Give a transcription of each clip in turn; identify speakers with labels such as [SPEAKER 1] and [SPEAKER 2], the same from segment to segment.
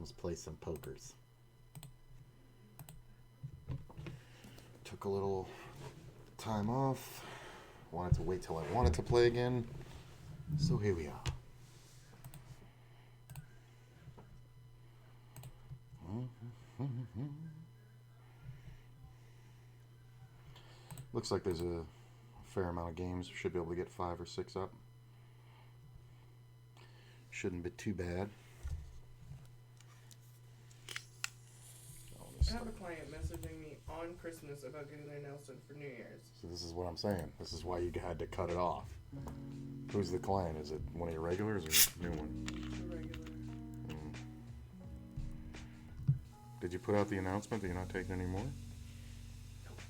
[SPEAKER 1] Let's play some pokers. Took a little time off. Wanted to wait till I wanted to play again. So here we are. Looks like there's a fair amount of games. We should be able to get 5 or 6 up. Shouldn't be too bad.
[SPEAKER 2] I have a client messaging me on Christmas about getting their nails done for New Year's.
[SPEAKER 1] So this is what I'm saying. This is why you had to cut it off. Who's the client? Is it one of your regulars or a new one?
[SPEAKER 2] A regular.
[SPEAKER 1] Did you put out the announcement that you're not taking any more?
[SPEAKER 2] Nope.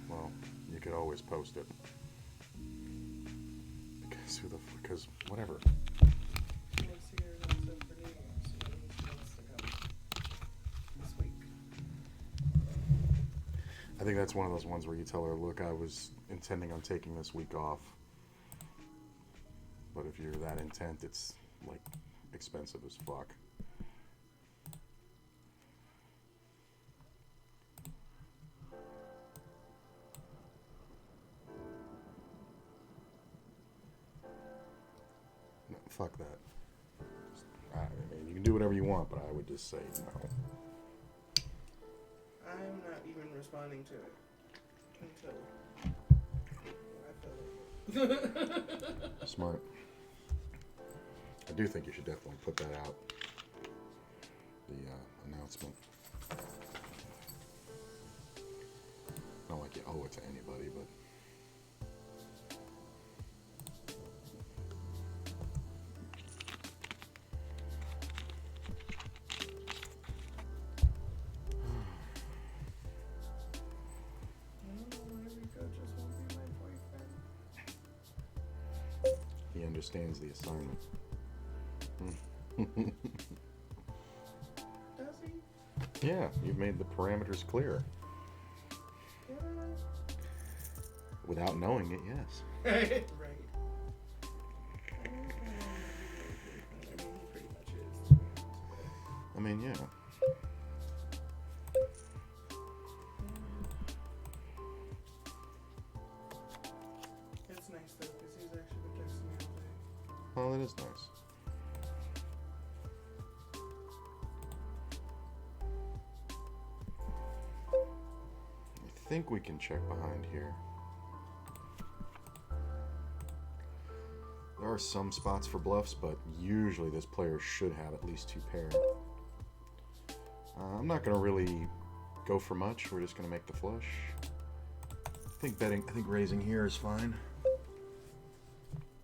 [SPEAKER 1] Well, you could always post it. Because whatever.
[SPEAKER 2] She wants to get her nails done for New Year's. And she wants to come this week.
[SPEAKER 1] I think that's one of those ones where you tell her, look, I was intending on taking this week off. But if you're that intent, it's like expensive as fuck. No, fuck that. I mean, you can do whatever you want, but I would just say no.
[SPEAKER 2] I'm not even responding to it until I feel it.
[SPEAKER 1] Smart. I do think you should definitely put that out. The announcement. Not like you owe it to anybody, but. He understands the assignment.
[SPEAKER 2] Does he?
[SPEAKER 1] Yeah, you've made the parameters clear.
[SPEAKER 2] Yeah.
[SPEAKER 1] Without knowing it, yes.
[SPEAKER 2] Right. I mean, he pretty much is.
[SPEAKER 1] I mean, yeah.
[SPEAKER 2] It's nice though, because he's actually been texting me all day.
[SPEAKER 1] Well, that is nice. I think we can check behind here. There are some spots for bluffs, but usually this player should have at least 2 pair. I'm not going to really go for much. We're just going to make the flush. I think raising here is fine.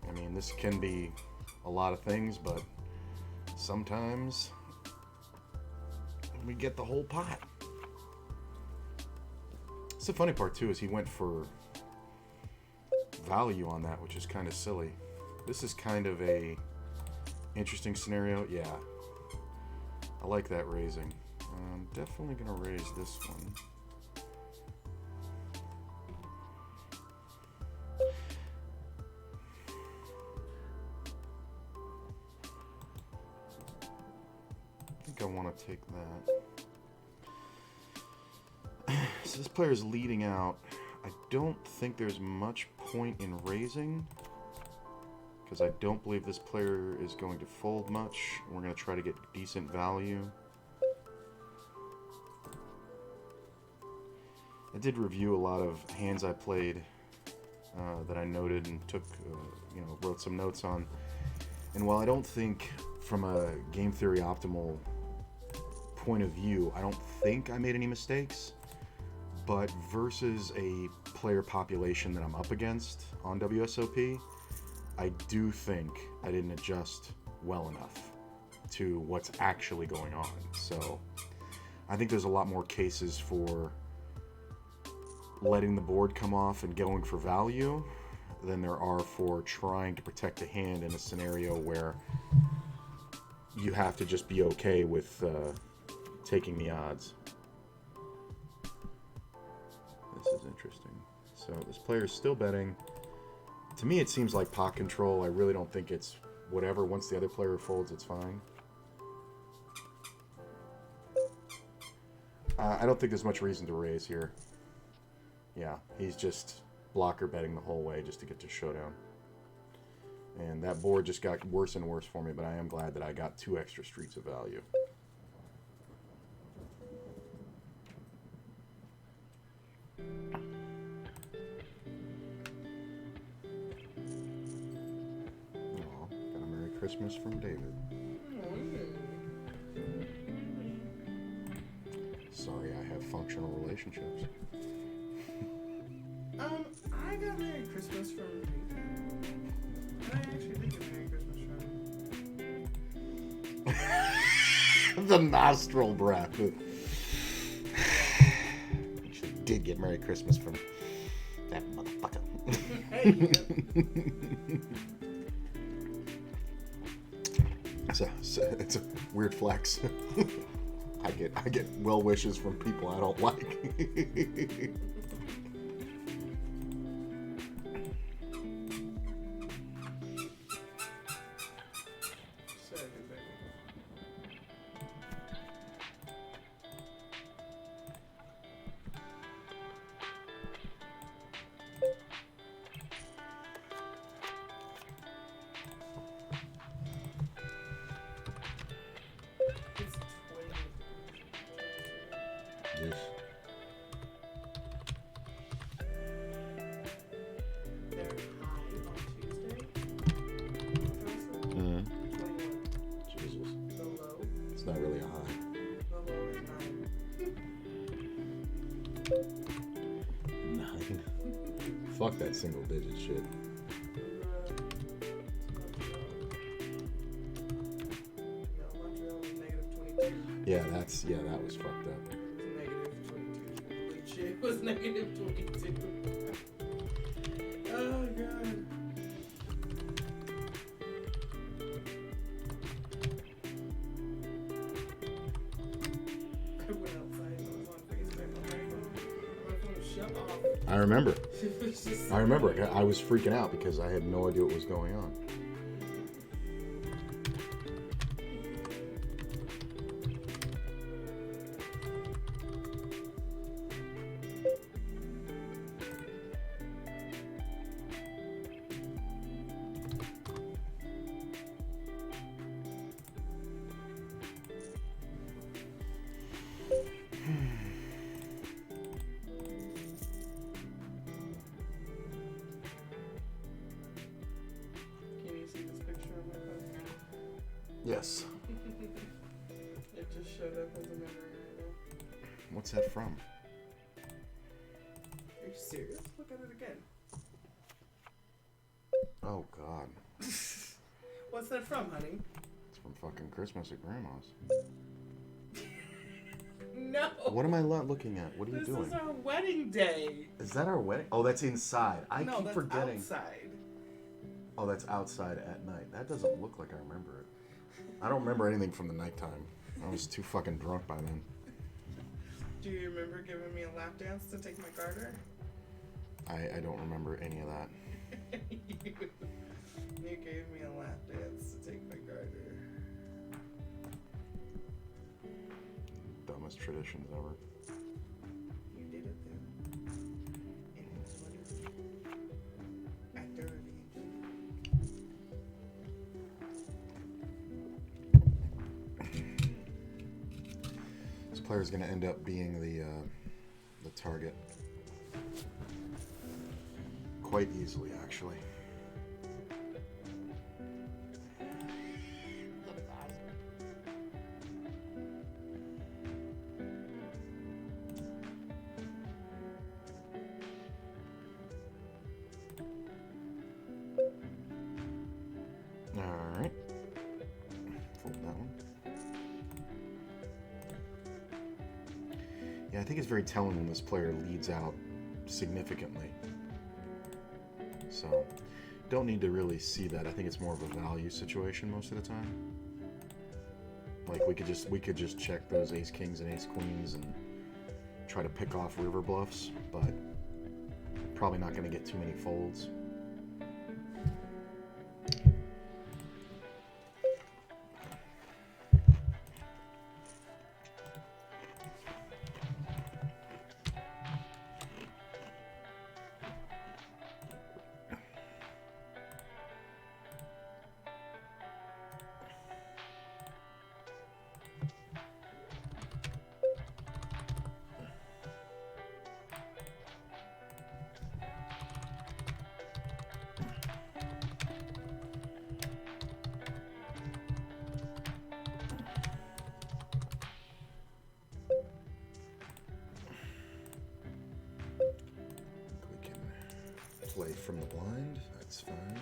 [SPEAKER 1] I mean, this can be a lot of things, but sometimes we get the whole pot. It's the funny part too is he went for value on that, which is kind of silly. This is kind of a interesting scenario. Yeah, I like that raising. I'm definitely gonna raise this one. I think I want to take that. So this player is leading out. I don't think there's much point in raising because I don't believe this player is going to fold much. We're going to try to get decent value. I did review a lot of hands I played that I noted and took, wrote some notes on. And while I don't think from a game theory optimal point of view, I don't think I made any mistakes. But versus a player population that I'm up against on WSOP, I do think I didn't adjust well enough to what's actually going on. So I think there's a lot more cases for letting the board come off and going for value than there are for trying to protect the hand in a scenario where you have to just be okay with taking the odds. This is interesting. So this player is still betting. To me, it seems like pot control. I really don't think it's whatever. Once the other player folds, it's fine. I don't think there's much reason to raise here. Yeah, he's just blocker betting the whole way just to get to showdown. And that board just got worse and worse for me, but I am glad that I got 2 extra streets of value. Aw, got a Merry Christmas from David. Sorry, I have functional relationships.
[SPEAKER 2] I got Merry Christmas from Rita. I actually did get Merry Christmas from
[SPEAKER 1] The nostril breath. Actually did get Merry Christmas from that motherfucker.
[SPEAKER 2] Hey.
[SPEAKER 1] It's a weird flex. I get well wishes from people I don't like. Yes.
[SPEAKER 2] They're high on Tuesday.
[SPEAKER 1] Mm-hmm.
[SPEAKER 2] 21.
[SPEAKER 1] Jesus.
[SPEAKER 2] The low.
[SPEAKER 1] It's not really a high.
[SPEAKER 2] The low is 9.
[SPEAKER 1] 9. Fuck that single digit shit.
[SPEAKER 2] Montreal was negative 22.
[SPEAKER 1] Yeah, that was fucked up.
[SPEAKER 2] It was negative 22. Oh, God. I went outside and I was on Facebook on my phone. My phone shut off.
[SPEAKER 1] I remember.
[SPEAKER 2] It was just
[SPEAKER 1] I remember. I was freaking out because I had no idea what was going on.
[SPEAKER 2] Can you see this picture on my phone?
[SPEAKER 1] Yes.
[SPEAKER 2] It just showed up as a memory right now.
[SPEAKER 1] What's that from?
[SPEAKER 2] Are you serious? Look at it again.
[SPEAKER 1] Oh, God.
[SPEAKER 2] What's that from, honey?
[SPEAKER 1] It's from fucking Christmas at Grandma's.
[SPEAKER 2] No.
[SPEAKER 1] What am I looking at? What are you
[SPEAKER 2] This
[SPEAKER 1] doing?
[SPEAKER 2] is our wedding day.
[SPEAKER 1] Is that our wedding? Oh, that's inside. I
[SPEAKER 2] No,
[SPEAKER 1] keep
[SPEAKER 2] that's
[SPEAKER 1] forgetting.
[SPEAKER 2] outside.
[SPEAKER 1] Oh, that's outside at night. That doesn't look like I remember it. I don't remember anything from the nighttime. I was too fucking drunk by then.
[SPEAKER 2] Do you remember giving me a lap dance to take my garter?
[SPEAKER 1] I don't remember any of that.
[SPEAKER 2] You gave me a lap dance to take my garter.
[SPEAKER 1] Dumbest traditions ever.
[SPEAKER 2] You did it then. And it was wonderful. I thoroughly enjoyed it.
[SPEAKER 1] This player's going to end up being the target. Quite easily, actually. Alright. Fold that one. Yeah, I think it's very telling when this player leads out significantly. So, don't need to really see that. I think it's more of a value situation most of the time. Like we could just check those ace kings and ace queens and try to pick off river bluffs, but probably not going to get too many folds. from the blind. That's fine.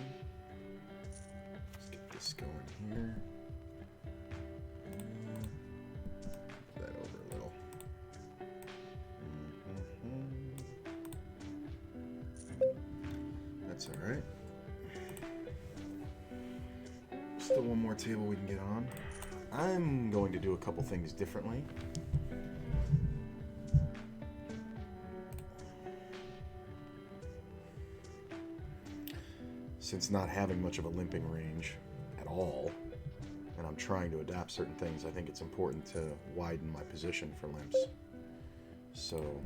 [SPEAKER 1] Let's get this going here. Move that over a little. That's all right. Still one more table we can get on. I'm going to do a couple things differently. Since not having much of a limping range at all, and I'm trying to adapt certain things, I think it's important to widen my position for limps. So,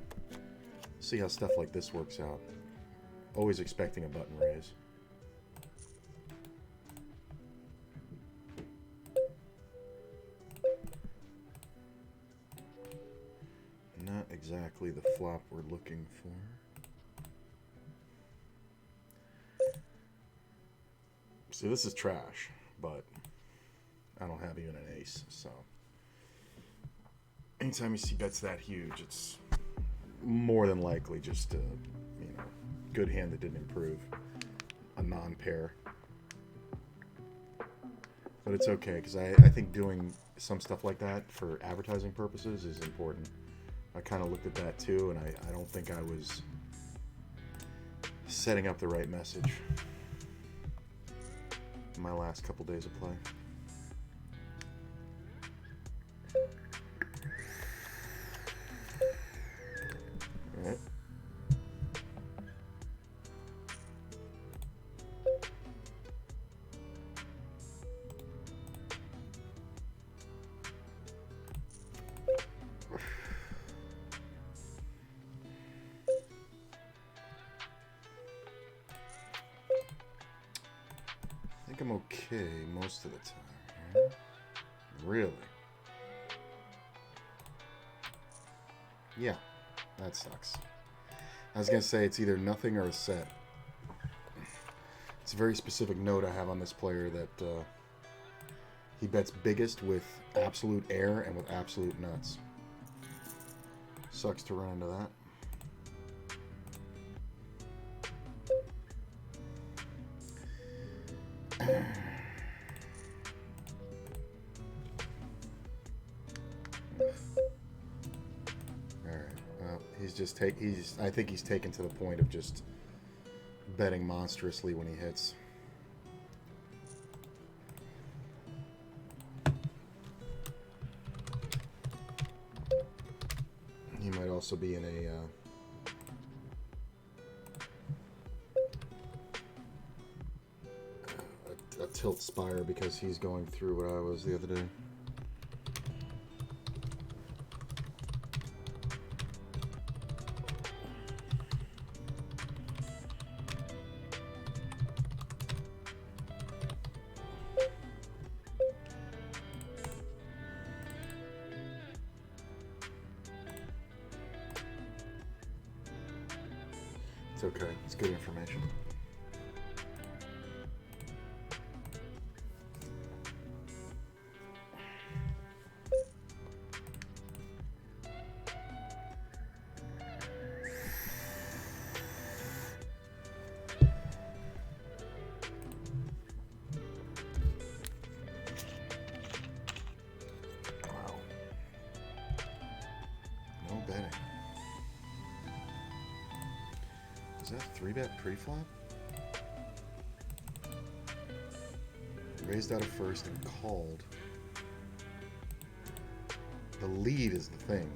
[SPEAKER 1] see how stuff like this works out. Always expecting a button raise. Not exactly the flop we're looking for. See, this is trash, but I don't have even an ace, so anytime you see bets that huge, it's more than likely just a, good hand that didn't improve, a non-pair. But it's okay, because I think doing some stuff like that for advertising purposes is important. I kind of looked at that too, and I don't think I was setting up the right message in my last couple days of play. All right. I think I'm okay most of the time. Right? Really? Yeah, that sucks. I was going to say it's either nothing or a set. It's a very specific note I have on this player that he bets biggest with absolute air and with absolute nuts. Sucks to run into that. I think he's taken to the point of just betting monstrously when he hits. He might also be in a tilt spire because he's going through what I was the other day. It's okay. It's good information. Wow. No betting. Is that 3-bet pre-flop? Raised out of first and called. The lead is the thing.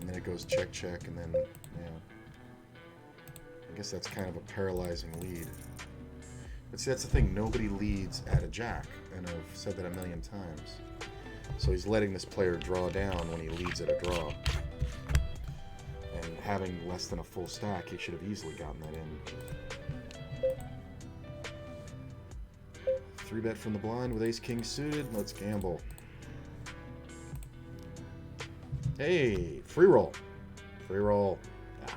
[SPEAKER 1] And then it goes check, check, and then, yeah. I guess that's kind of a paralyzing lead. But see, that's the thing. Nobody leads at a jack, and I've said that a million times. So he's letting this player draw down when he leads at a draw. And having less than a full stack, he should have easily gotten that in. 3-bet from the blind with ace-king suited. Let's gamble. Hey, free roll. Free roll. Ah.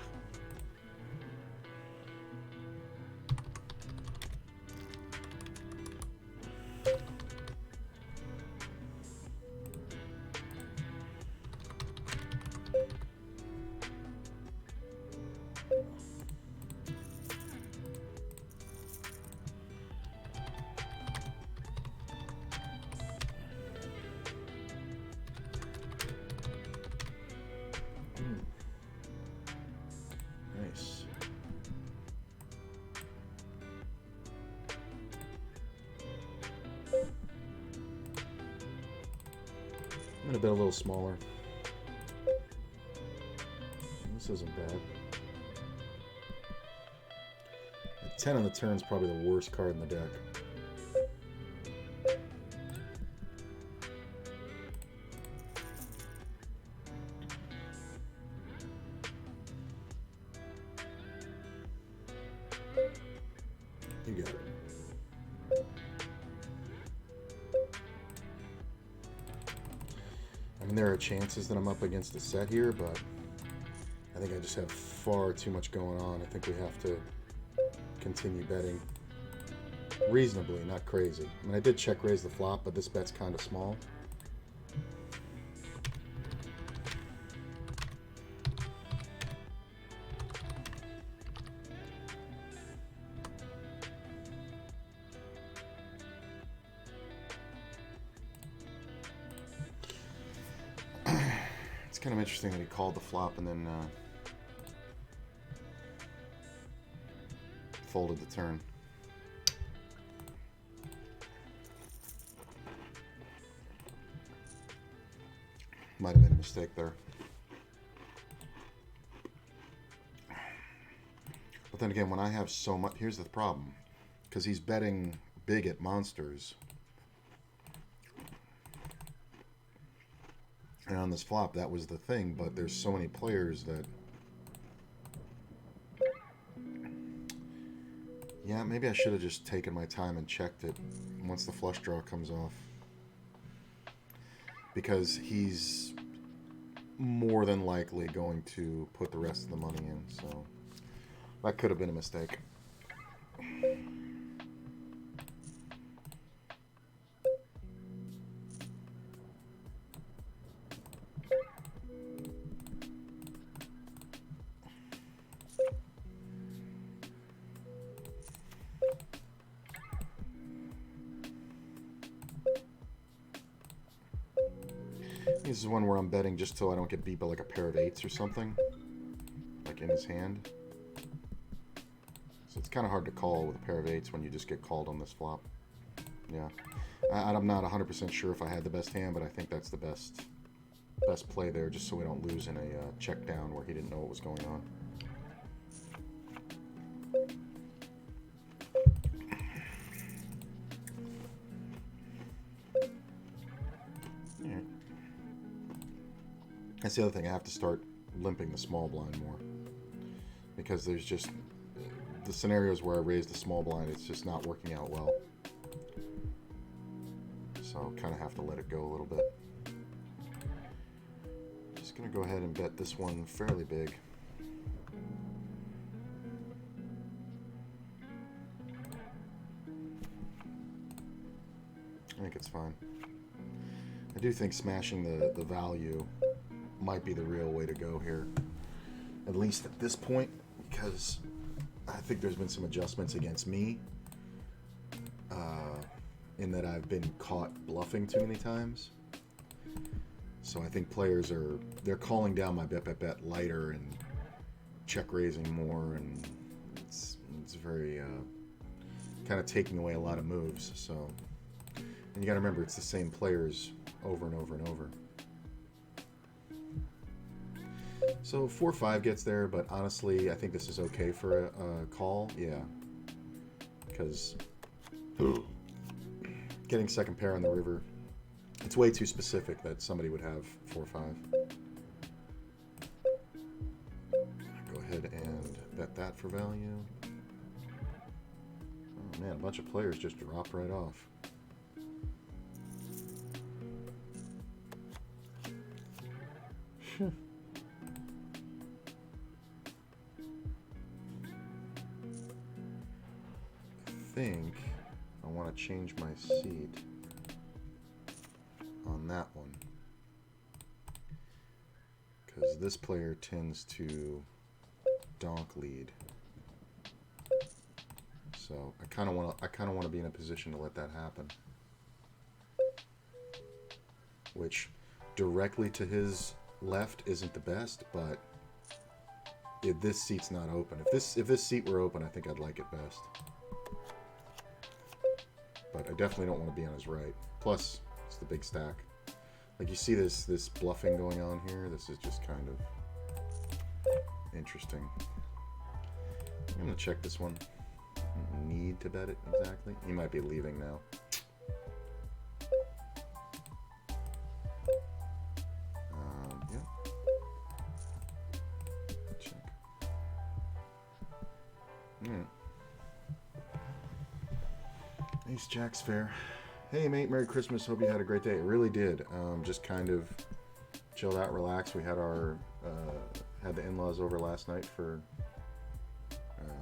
[SPEAKER 1] I'm going to bet a little smaller. This isn't bad. A 10 on the turn is probably the worst card in the deck. You got it. I mean, there are chances that I'm up against a set here, but I think I just have far too much going on. I think we have to continue betting reasonably, not crazy. I mean, I did check raise the flop, but this bet's kind of small. It's kind of interesting that he called the flop and then folded the turn. Might have made a mistake there. But then again, when I have so much, here's the problem. Because he's betting big at monsters. And on this flop, that was the thing, but there's so many players that... Yeah, maybe I should have just taken my time and checked it once the flush draw comes off. Because he's more than likely going to put the rest of the money in, so that could have been a mistake. This is one where I'm betting just so I don't get beat by like a pair of eights or something, like in his hand. So it's kind of hard to call with a pair of eights when you just get called on this flop. Yeah, I'm not 100% sure if I had the best hand, but I think that's the best play there, just so we don't lose in a check down where he didn't know what was going on. That's the other thing. I have to start limping the small blind more, because there's just the scenarios where I raise the small blind, it's just not working out well. So kind of have to let it go a little bit. Just gonna go ahead and bet this one fairly big. I think it's fine. I do think smashing the value might be the real way to go here, at least at this point, because I think there's been some adjustments against me in that I've been caught bluffing too many times. So I think players they're calling down my bet lighter and check raising more, and it's very kind of taking away a lot of moves. So, and you got to remember, it's the same players over and over and over. So 4-5 gets there, but honestly, I think this is okay for a call. Yeah, because getting second pair on the river, it's way too specific that somebody would have 4-5. Go ahead and bet that for value. Oh man, a bunch of players just drop right off. I think I want to change my seat on that one, because this player tends to donk lead. So I kind of want to be in a position to let that happen, which directly to his left isn't the best, but if this seat's not open, if this seat were open, I think I'd like it best. But I definitely don't want to be on his right. Plus, it's the big stack. Like you see this bluffing going on here. This is just kind of interesting. I'm gonna check this one. Need to bet it exactly. He might be leaving now. Yeah. Check. Ace Jack's fair. Hey mate, Merry Christmas. Hope you had a great day. It really did. Just kind of chilled out, relaxed. We had our had the in-laws over last night for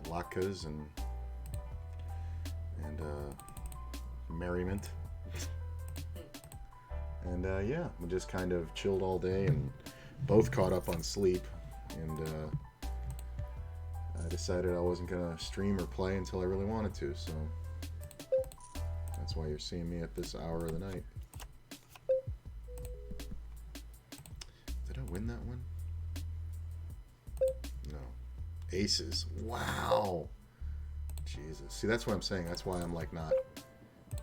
[SPEAKER 1] latkes and merriment. And yeah, we just kind of chilled all day and both caught up on sleep. And I decided I wasn't gonna stream or play until I really wanted to. So that's why you're seeing me at this hour of the night. Did I win that one? No. Aces. Wow. Jesus. See, that's what I'm saying. That's why I'm like not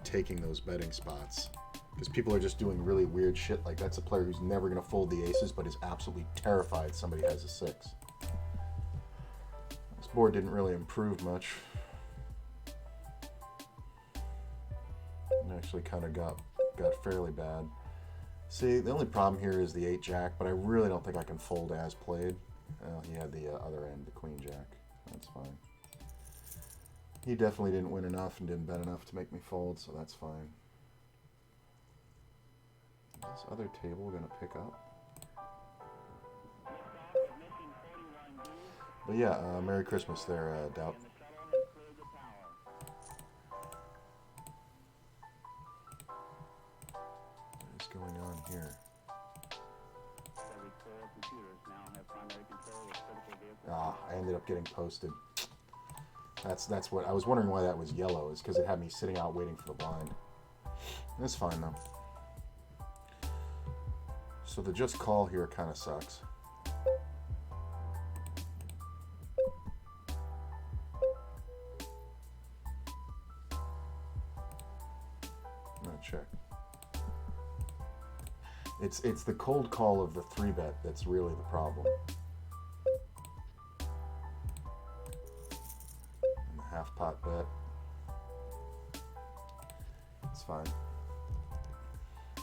[SPEAKER 1] taking those betting spots. Because people are just doing really weird shit. Like that's a player who's never going to fold the aces, but is absolutely terrified somebody has a 6. This board didn't really improve much. It actually kind of got fairly bad. See, the only problem here is the 8-jack, but I really don't think I can fold as played. He had the other end, the queen-jack. That's fine. He definitely didn't win enough and didn't bet enough to make me fold, so that's fine. Is this other table going to pick up? But yeah, Merry Christmas there, Doubt. What is going on here? Ah, I ended up getting posted. That's what I was wondering why that was yellow, is because it had me sitting out waiting for the blind. That's fine though. So the just call here kind of sucks. I'm gonna check. It's the cold call of the 3-bet that's really the problem. And the half pot bet. It's fine.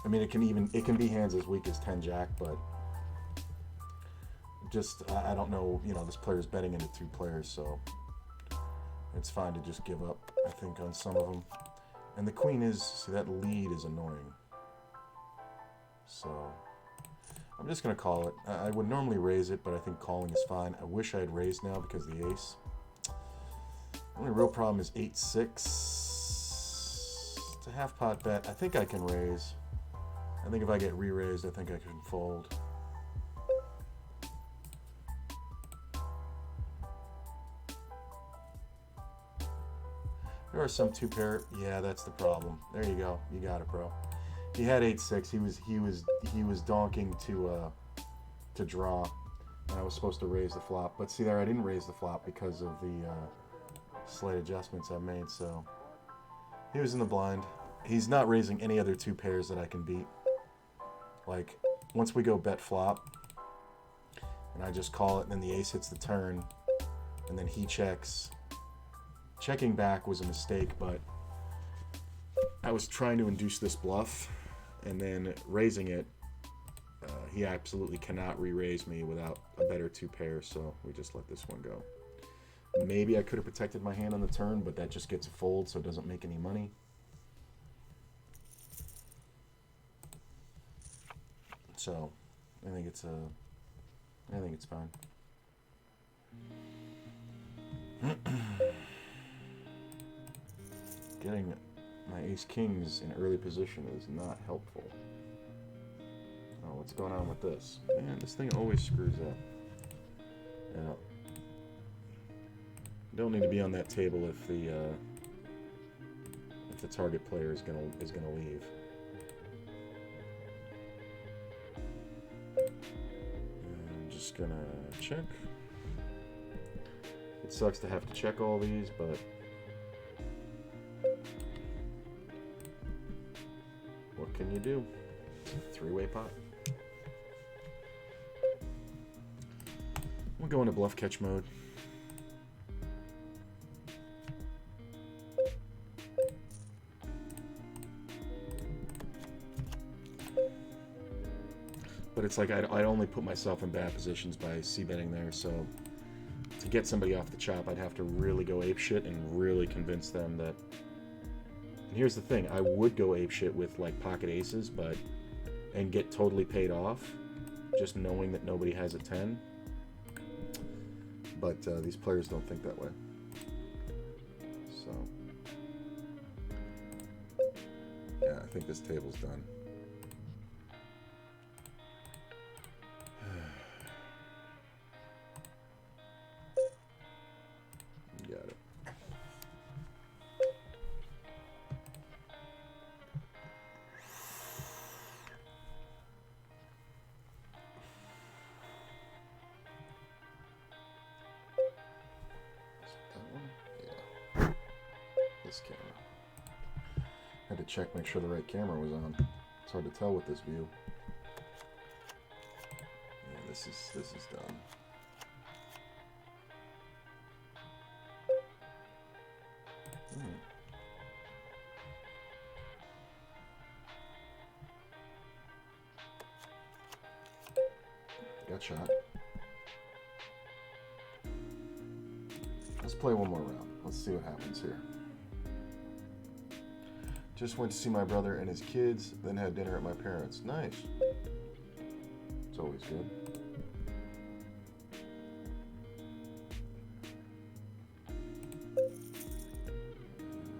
[SPEAKER 1] I mean, it can be hands as weak as 10-jack, but just I don't know. You know, this player's betting into 2 players, so it's fine to just give up. I think on some of them. And the queen is, see, that lead is annoying. So I'm just gonna call it. I would normally raise it, but I think calling is fine. I wish I had raised now because of the ace. The only real problem is 8-6. It's a half pot bet. I think I can raise. I think if I get re-raised, I think I can fold. There are some 2-pair. Yeah, that's the problem. There you go. You got it, bro. He had 8-6. He was donking to draw, and I was supposed to raise the flop. But see there, I didn't raise the flop because of the slight adjustments I made. So he was in the blind. He's not raising any other 2 pairs that I can beat. Like once we go bet flop, and I just call it, and then the ace hits the turn, and then he checks. Checking back was a mistake, but I was trying to induce this bluff, and then raising it, he absolutely cannot re-raise me without a better 2 pairs, so we just let this one go. Maybe I could have protected my hand on the turn, but that just gets a fold, so it doesn't make any money. So I think it's fine. Getting my ace-kings in early position is not helpful. Oh, what's going on with this? Man, this thing always screws up. Yeah. Don't need to be on that table if the target player is gonna leave. I'm just gonna check. It sucks to have to check all these, but what can you do? three-way pot. We'll go into bluff catch mode. But it's like I'd only put myself in bad positions by c-betting there, so to get somebody off the chop, I'd have to really go apeshit and really convince them that... And here's the thing, I would go apeshit with like pocket aces, and get totally paid off, just knowing that nobody has a 10. But these players don't think that way. So, yeah, I think this table's done. You got it. Camera. Had to check, make sure the right camera was on. It's hard to tell with this view. Yeah, this is done. Got shot. Let's play one more round. Let's see what happens here. Just went to see my brother and his kids, then had dinner at my parents'. Nice. It's always good.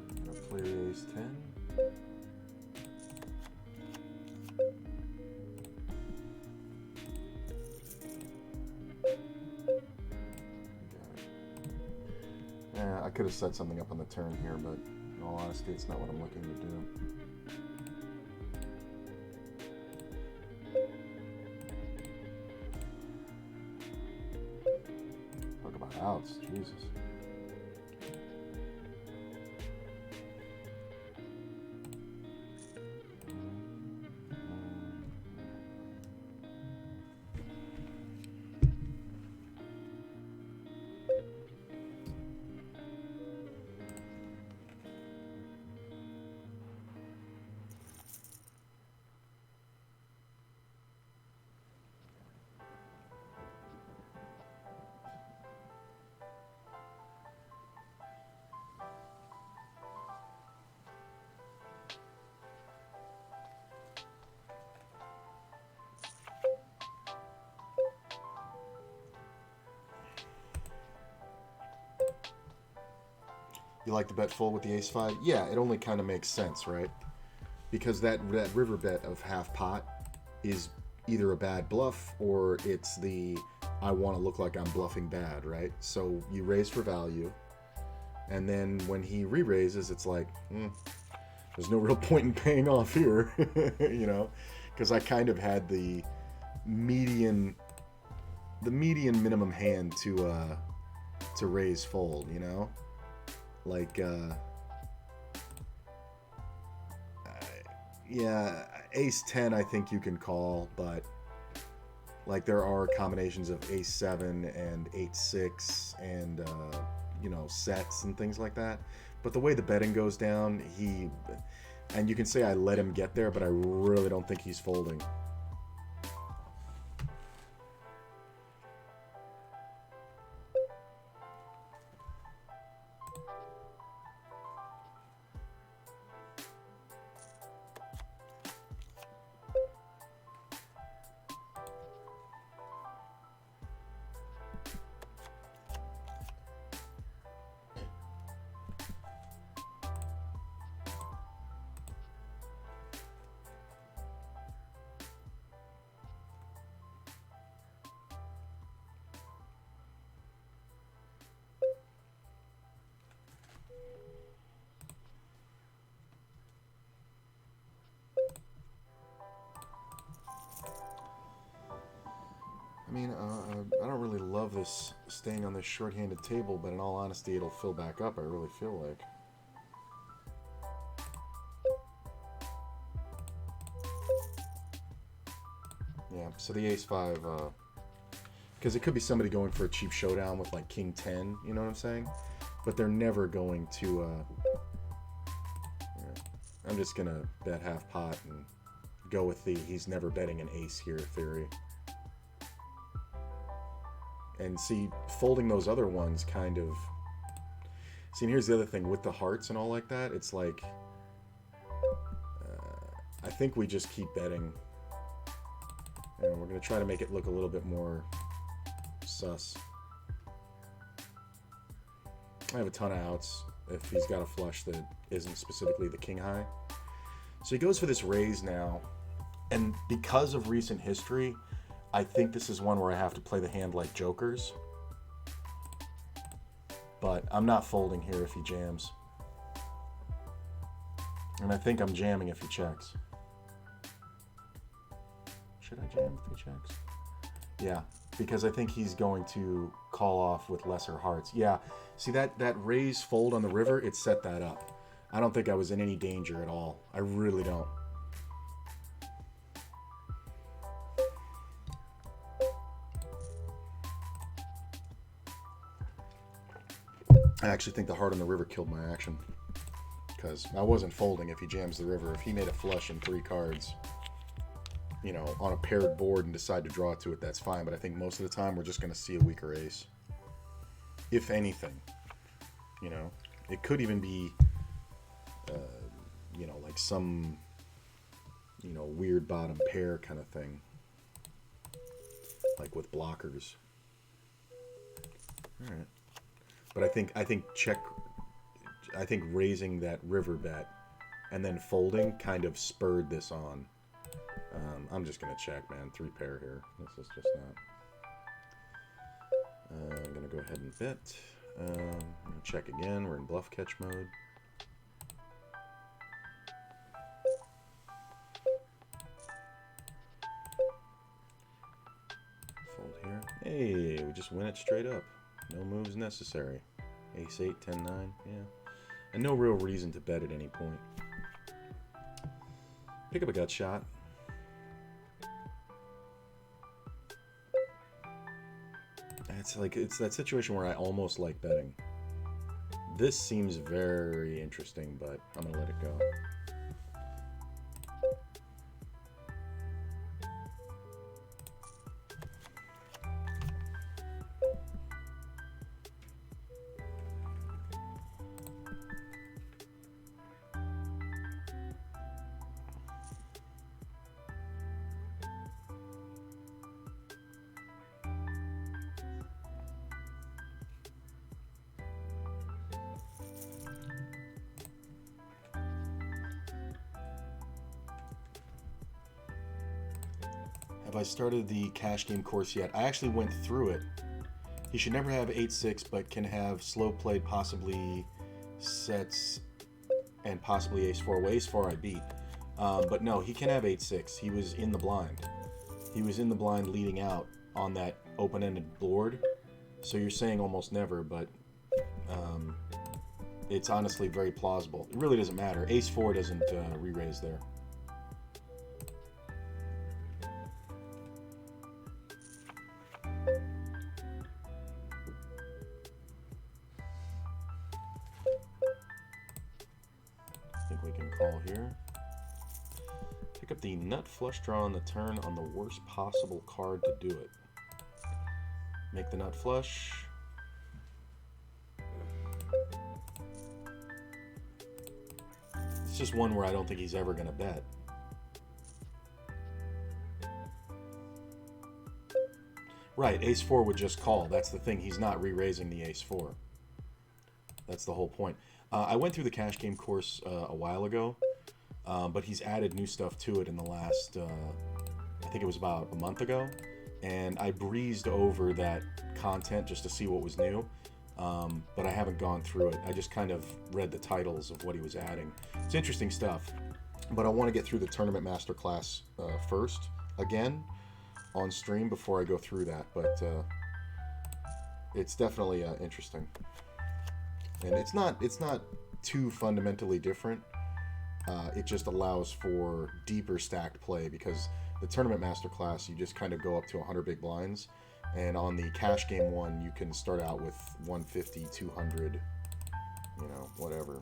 [SPEAKER 1] I'm gonna play ace 10. I could have set something up on the turn here, but in all honesty, it's not what I'm looking to do. Talk about outs, Jesus. You like to bet full with the ace-5? Yeah, it only kind of makes sense, right? Because that river bet of half pot is either a bad bluff or it's the I want to look like I'm bluffing bad, right? So you raise for value, and then when he re-raises, it's like, there's no real point in paying off here, you know? Because I kind of had the median minimum hand to raise fold, you know? Like, yeah, ace 10 I think you can call, but like there are combinations of ace 7 and 8-6 and you know, sets and things like that. But the way the betting goes down, and you can say I let him get there, but I really don't think he's folding. I mean, I don't really love this staying on this short-handed table, but in all honesty, it'll fill back up, I really feel like. Yeah, so the ace-5, because it could be somebody going for a cheap showdown with like king-10, you know what I'm saying? But they're never going to, yeah. I'm just going to bet half pot and go with the he's never betting an ace here theory. And see, folding those other ones kind of... See, and here's the other thing. With the hearts and all like that, it's like... I think we just keep betting. And we're going to try to make it look a little bit more sus. I have a ton of outs if he's got a flush that isn't specifically the king high. So he goes for this raise now. And because of recent history, I think this is one where I have to play the hand like jokers. But I'm not folding here if he jams. And I think I'm jamming if he checks. Should I jam if he checks? Yeah, because I think he's going to call off with lesser hearts. Yeah, see that raise fold on the river, it set that up. I don't think I was in any danger at all. I really don't. I actually think the heart on the river killed my action. Because I wasn't folding if he jams the river. If he made a flush in 3 cards, you know, on a paired board and decide to draw to it, that's fine. But I think most of the time we're just going to see a weaker ace. If anything. You know, it could even be, you know, like some, you know, weird bottom pair kind of thing. Like with blockers. All right. But I think raising that river bet and then folding kind of spurred this on. I'm just going to check, man. 3 pair here. This is just not... I'm going to go ahead and bet. I'm going to check again. We're in bluff catch mode. Fold here. Hey, we just win it straight up. No moves necessary. Ace 8, 10, 9. Yeah. And no real reason to bet at any point. Pick up a gut shot. It's that situation where I almost like betting. This seems very interesting, but I'm gonna let it go. Have I started the cash game course yet? I actually went through it. He should never have 8-6, but can have slow played, possibly sets, and possibly ace-4. Well, ace-4 I beat. But no, he can have 8-6. He was in the blind. He was in the blind leading out on that open-ended board. So you're saying almost never, but it's honestly very plausible. It really doesn't matter. Ace-4 doesn't re-raise there. We can call here. Pick up the nut flush draw on the turn on the worst possible card to do it. Make the nut flush. It's just one where I don't think he's ever going to bet. Right, ace-4 would just call. That's the thing. He's not re-raising the ace-4. That's the whole point. I went through the cash game course a while ago, but he's added new stuff to it in the last, I think it was about a month ago, and I breezed over that content just to see what was new, but I haven't gone through it. I just kind of read the titles of what he was adding. It's interesting stuff, but I want to get through the Tournament Masterclass first, again, on stream before I go through that, but it's definitely interesting. And it's not too fundamentally different. It just allows for deeper stacked play because the tournament master class, you just kind of go up to 100 big blinds, and on the cash game one, you can start out with 150, 200, you know, whatever.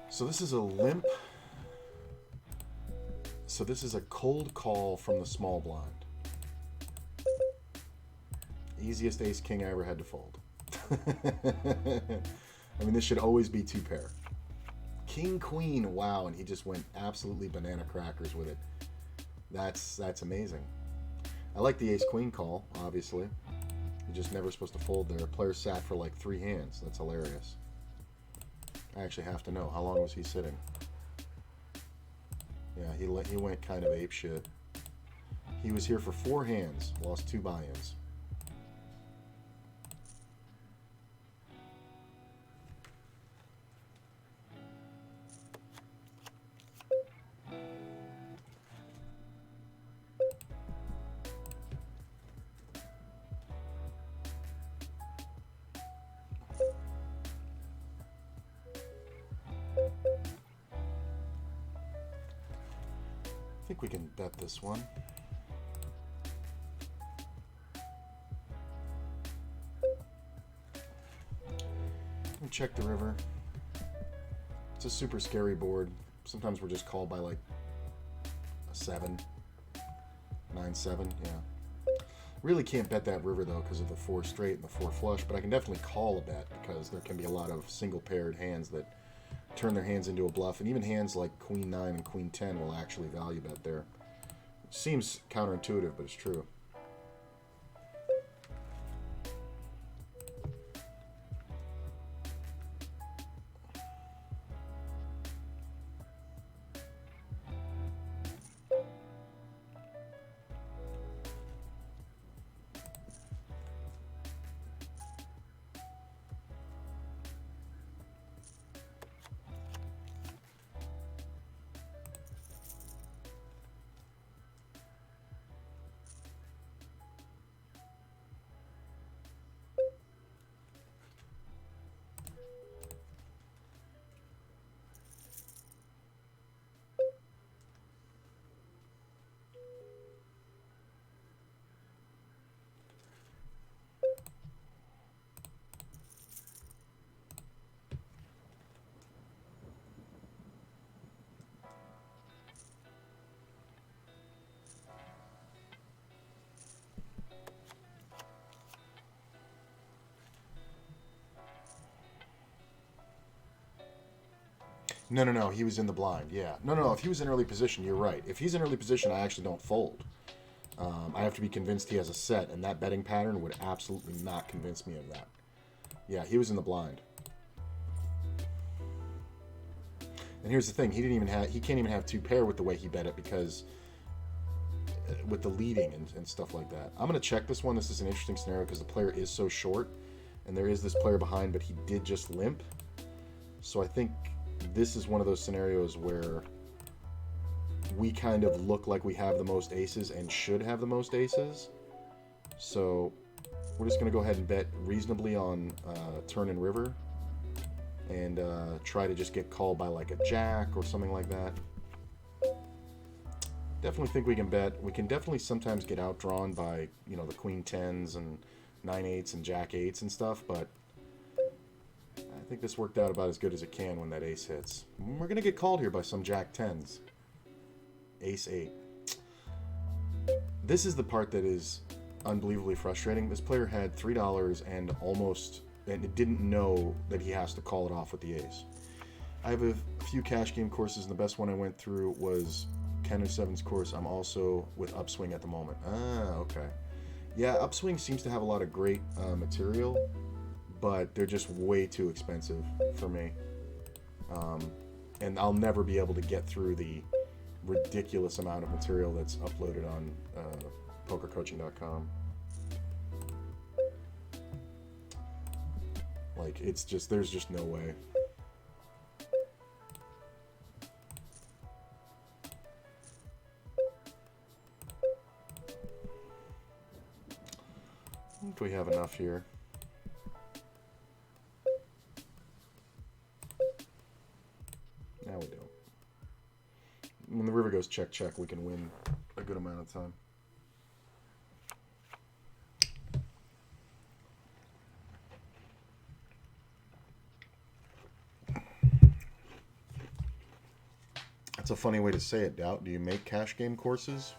[SPEAKER 1] So this is a limp. So this is a cold call from the small blind. Easiest ace king I ever had to fold. I mean, this should always be 2 pair. King queen, wow, and he just went absolutely banana crackers with it. That's amazing. I like the ace queen call, obviously. You're just never supposed to fold there. Player sat for like 3 hands. That's hilarious. I actually have to know, how long was he sitting? Yeah, he went kind of ape shit. He was here for 4 hands, lost 2 buy-ins. I think we can bet this one. And check the river. It's a super scary board. Sometimes we're just called by like a 7, 9-7, yeah. Really can't bet that river though because of the 4 straight and the 4 flush, but I can definitely call a bet because there can be a lot of single paired hands that turn their hands into a bluff, and even hands like Queen 9 and Queen 10 will actually value bet there. It seems counterintuitive, but it's true. No, he was in the blind, yeah. No, if he was in early position, you're right. If he's in early position, I actually don't fold. I have to be convinced he has a set, and that betting pattern would absolutely not convince me of that. Yeah, he was in the blind. And here's the thing, he can't even have 2 pair with the way he bet it because with the leading and stuff like that. I'm going to check this one. This is an interesting scenario because the player is so short, and there is this player behind, but he did just limp. So I think this is one of those scenarios where we kind of look like we have the most aces and should have the most aces. So we're just going to go ahead and bet reasonably on turn and river and try to just get called by like a jack or something like that. Definitely think we can bet. We can definitely sometimes get outdrawn by, you know, the queen 10s and 9-8s and jack 8s and stuff, but I think this worked out about as good as it can when that ace hits. We're going to get called here by some jack 10s. Ace 8. This is the part that is unbelievably frustrating. This player had $3 and it didn't know that he has to call it off with the ace. I have a few cash game courses, and the best one I went through was Ken 07's course. I'm also with Upswing at the moment. Okay. Yeah, Upswing seems to have a lot of great material, but they're just way too expensive for me. And I'll never be able to get through the ridiculous amount of material that's uploaded on pokercoaching.com. Like, it's just, there's just no way. think we have enough here. Now we don't. When the river goes check, check, we can win a good amount of time. That's a funny way to say it, Doubt. Do you make cash game courses?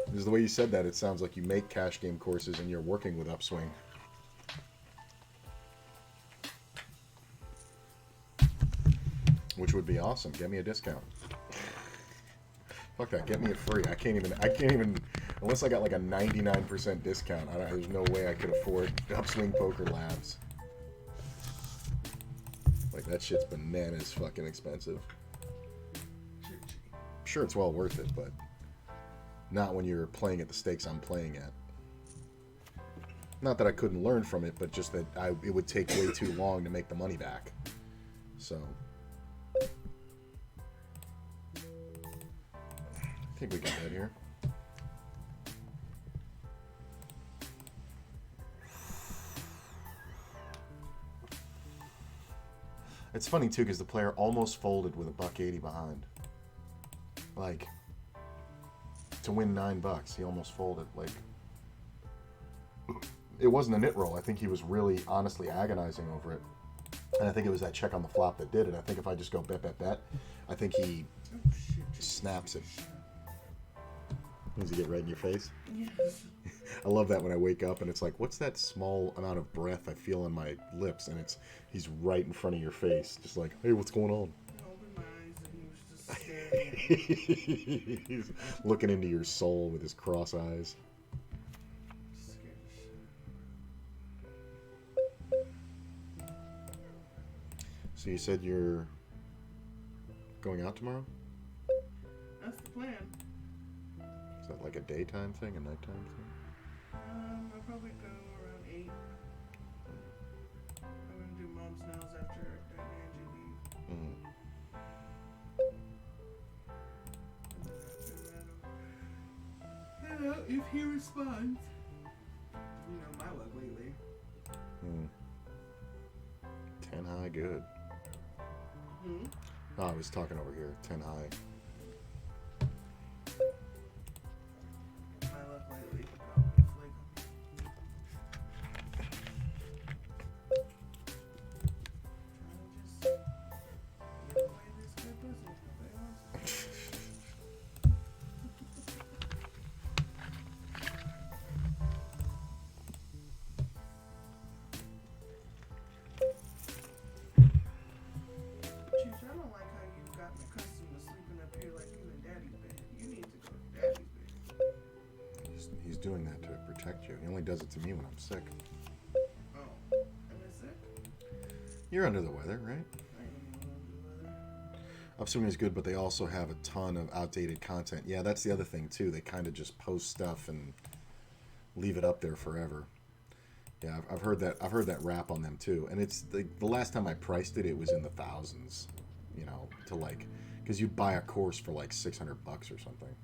[SPEAKER 1] Because the way you said that, it sounds like you make cash game courses and you're working with Upswing. Which would be awesome. Get me a discount. Fuck that. Get me a free. I can't even, unless I got like a 99% discount, there's no way I could afford Upswing Poker Labs. Like, that shit's bananas fucking expensive. Sure, it's well worth it, but not when you're playing at the stakes I'm playing at. Not that I couldn't learn from it, but just that it would take way too long to make the money back. So, I think we got that here. It's funny too, because the player almost folded with a $1.80 behind. Like, to win $9, he almost folded. Like, it wasn't a nit roll. I think he was really honestly agonizing over it. And I think it was that check on the flop that did it. I think if I just go bet, bet, bet, I think he snaps it. Does he get right in your face?
[SPEAKER 2] Yes.
[SPEAKER 1] I love that when I wake up and it's like, what's that small amount of breath I feel on my lips? And he's right in front of your face. Just like, hey, what's going on?
[SPEAKER 2] I opened my eyes and he was just staring at me.
[SPEAKER 1] He's looking into your soul with his cross eyes.
[SPEAKER 2] Scared as shit.
[SPEAKER 1] So you said you're going out tomorrow?
[SPEAKER 2] That's the plan.
[SPEAKER 1] Is that like a daytime thing, a nighttime thing?
[SPEAKER 2] I'll probably go around 8. I'm gonna do mom's nails after Dad and Angie leave.
[SPEAKER 1] Mm-hmm.
[SPEAKER 2] And then after that, if he responds. You know, my luck lately.
[SPEAKER 1] 10 high, good.
[SPEAKER 2] Hmm?
[SPEAKER 1] Oh, I was talking over here. 10 high.
[SPEAKER 2] My luck lately. I don't like how you've gotten accustomed to sleeping up here like you in Daddy's bed. You need to go to Daddy's bed.
[SPEAKER 1] He's doing that to protect you. He only does it to me when I'm sick.
[SPEAKER 2] Oh, am I sick?
[SPEAKER 1] You're under the weather, right?
[SPEAKER 2] I am under the weather.
[SPEAKER 1] Upswing is good, but they also have a ton of outdated content. Yeah, that's the other thing too. They kind of just post stuff and leave it up there forever. Yeah, I've heard that. I've heard that rap on them too. And it's the last time I priced it, it was in the thousands. You know, to like, because you'd buy a course for like $600 or something.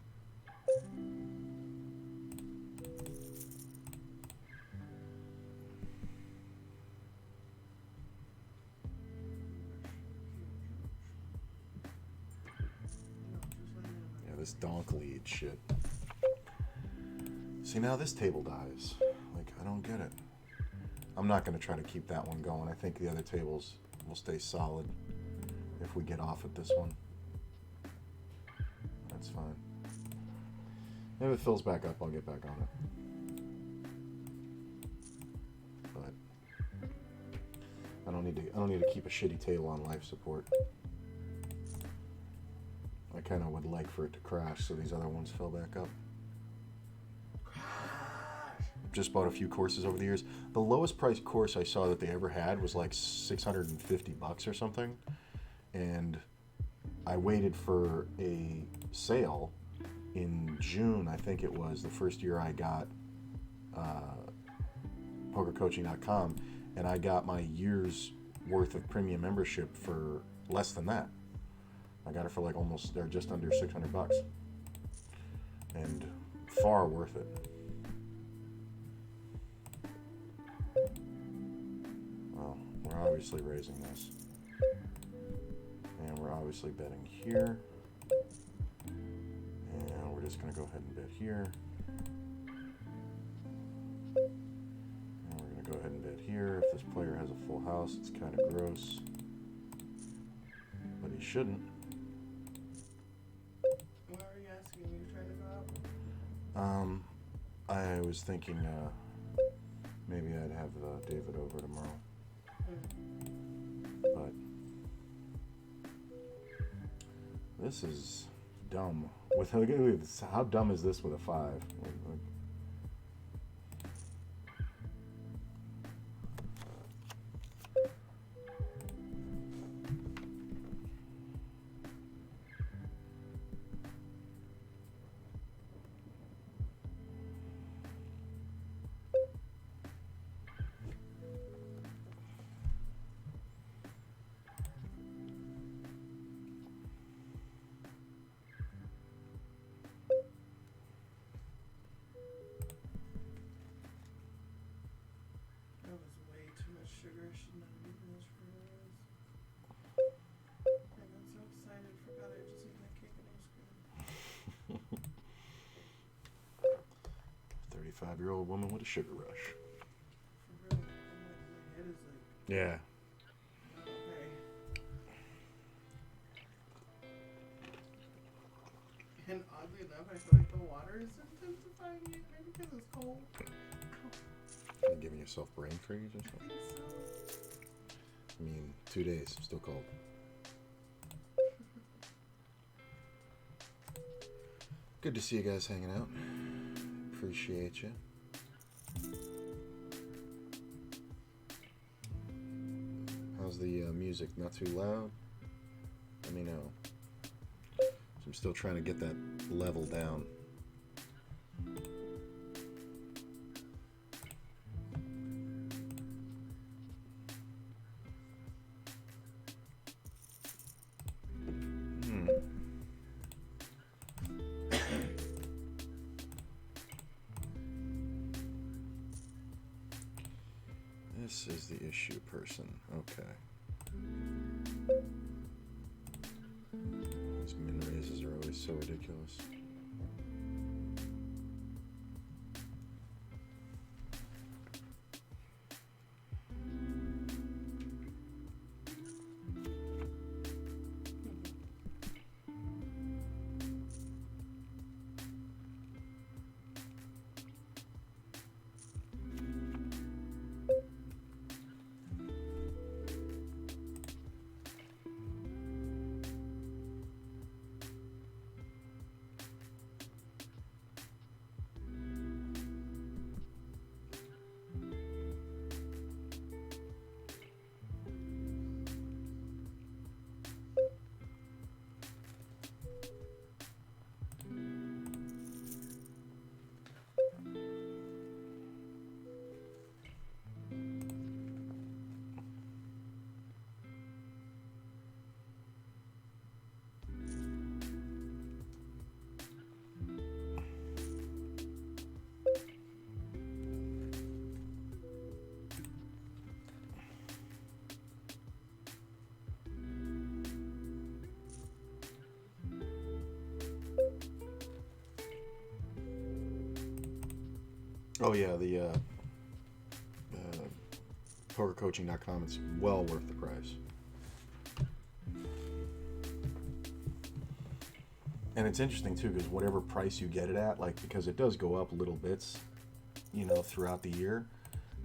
[SPEAKER 1] Yeah, this donk lead shit. See, now this table dies. Like, I don't get it. I'm not going to try to keep that one going. I think the other tables will stay solid if we get off at this one. That's fine. If it fills back up, I'll get back on it. But I don't need to keep a shitty table on life support. I kind of would like for it to crash so these other ones fill back up. Just bought a few courses over the years. The lowest priced course I saw that they ever had was like $650 or something. And I waited for a sale in June, I think it was, the first year I got pokercoaching.com, and I got my year's worth of premium membership for less than that. I got it for like almost, or just under $600. And far worth it. We're obviously raising this. And we're obviously betting here. And we're just going to go ahead and bet here. And we're going to go ahead and bet here. If this player has a full house, it's kind of gross. But he shouldn't.
[SPEAKER 2] What were you asking? You trying to go out?
[SPEAKER 1] I was thinking maybe I'd have David over tomorrow. But this is dumb. Look at this. How dumb is this with a 5?
[SPEAKER 2] That was way too much sugar. I should not have eaten this for this. I got so excited, forgot I just eaten that cake and ice cream.
[SPEAKER 1] 35-year-old woman with a sugar rush.
[SPEAKER 2] For real. My head is like,
[SPEAKER 1] Yeah.
[SPEAKER 2] okay. And oddly enough, I feel like the water is intensifying it, maybe because it's cold.
[SPEAKER 1] You're giving yourself brain freeze or
[SPEAKER 2] I
[SPEAKER 1] something?
[SPEAKER 2] think so.
[SPEAKER 1] I mean, 2 days, still cold. Good to see you guys hanging out. Appreciate you. How's the music? Not too loud? Let me know. So I'm still trying to get that level down. This is the issue person. Okay. These min raises are always so ridiculous. Oh yeah, the pokercoaching.com, it's well worth the price. And it's interesting too, because whatever price you get it at, like, because it does go up little bits, you know, throughout the year,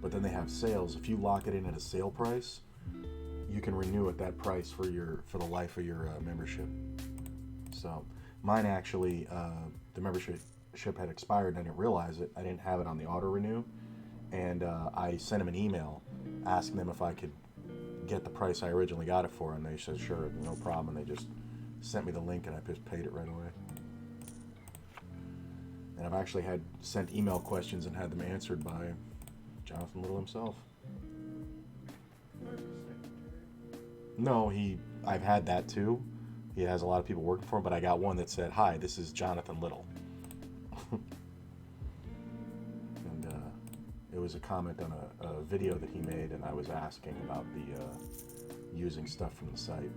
[SPEAKER 1] but then they have sales. If you lock it in at a sale price, you can renew at that price for the life of your membership. So mine actually, the membership had expired and I didn't realize it. I didn't have it on the auto renew, and I sent them an email asking them if I could get the price I originally got it for, and they said sure, no problem, and they just sent me the link and I just paid it right away. And I've actually had sent email questions and had them answered by Jonathan Little himself. No, I've had that too. He has a lot of people working for him, but I got one that said, "Hi, this is Jonathan Little." And it was a comment on a video that he made, and I was asking about the using stuff from the site.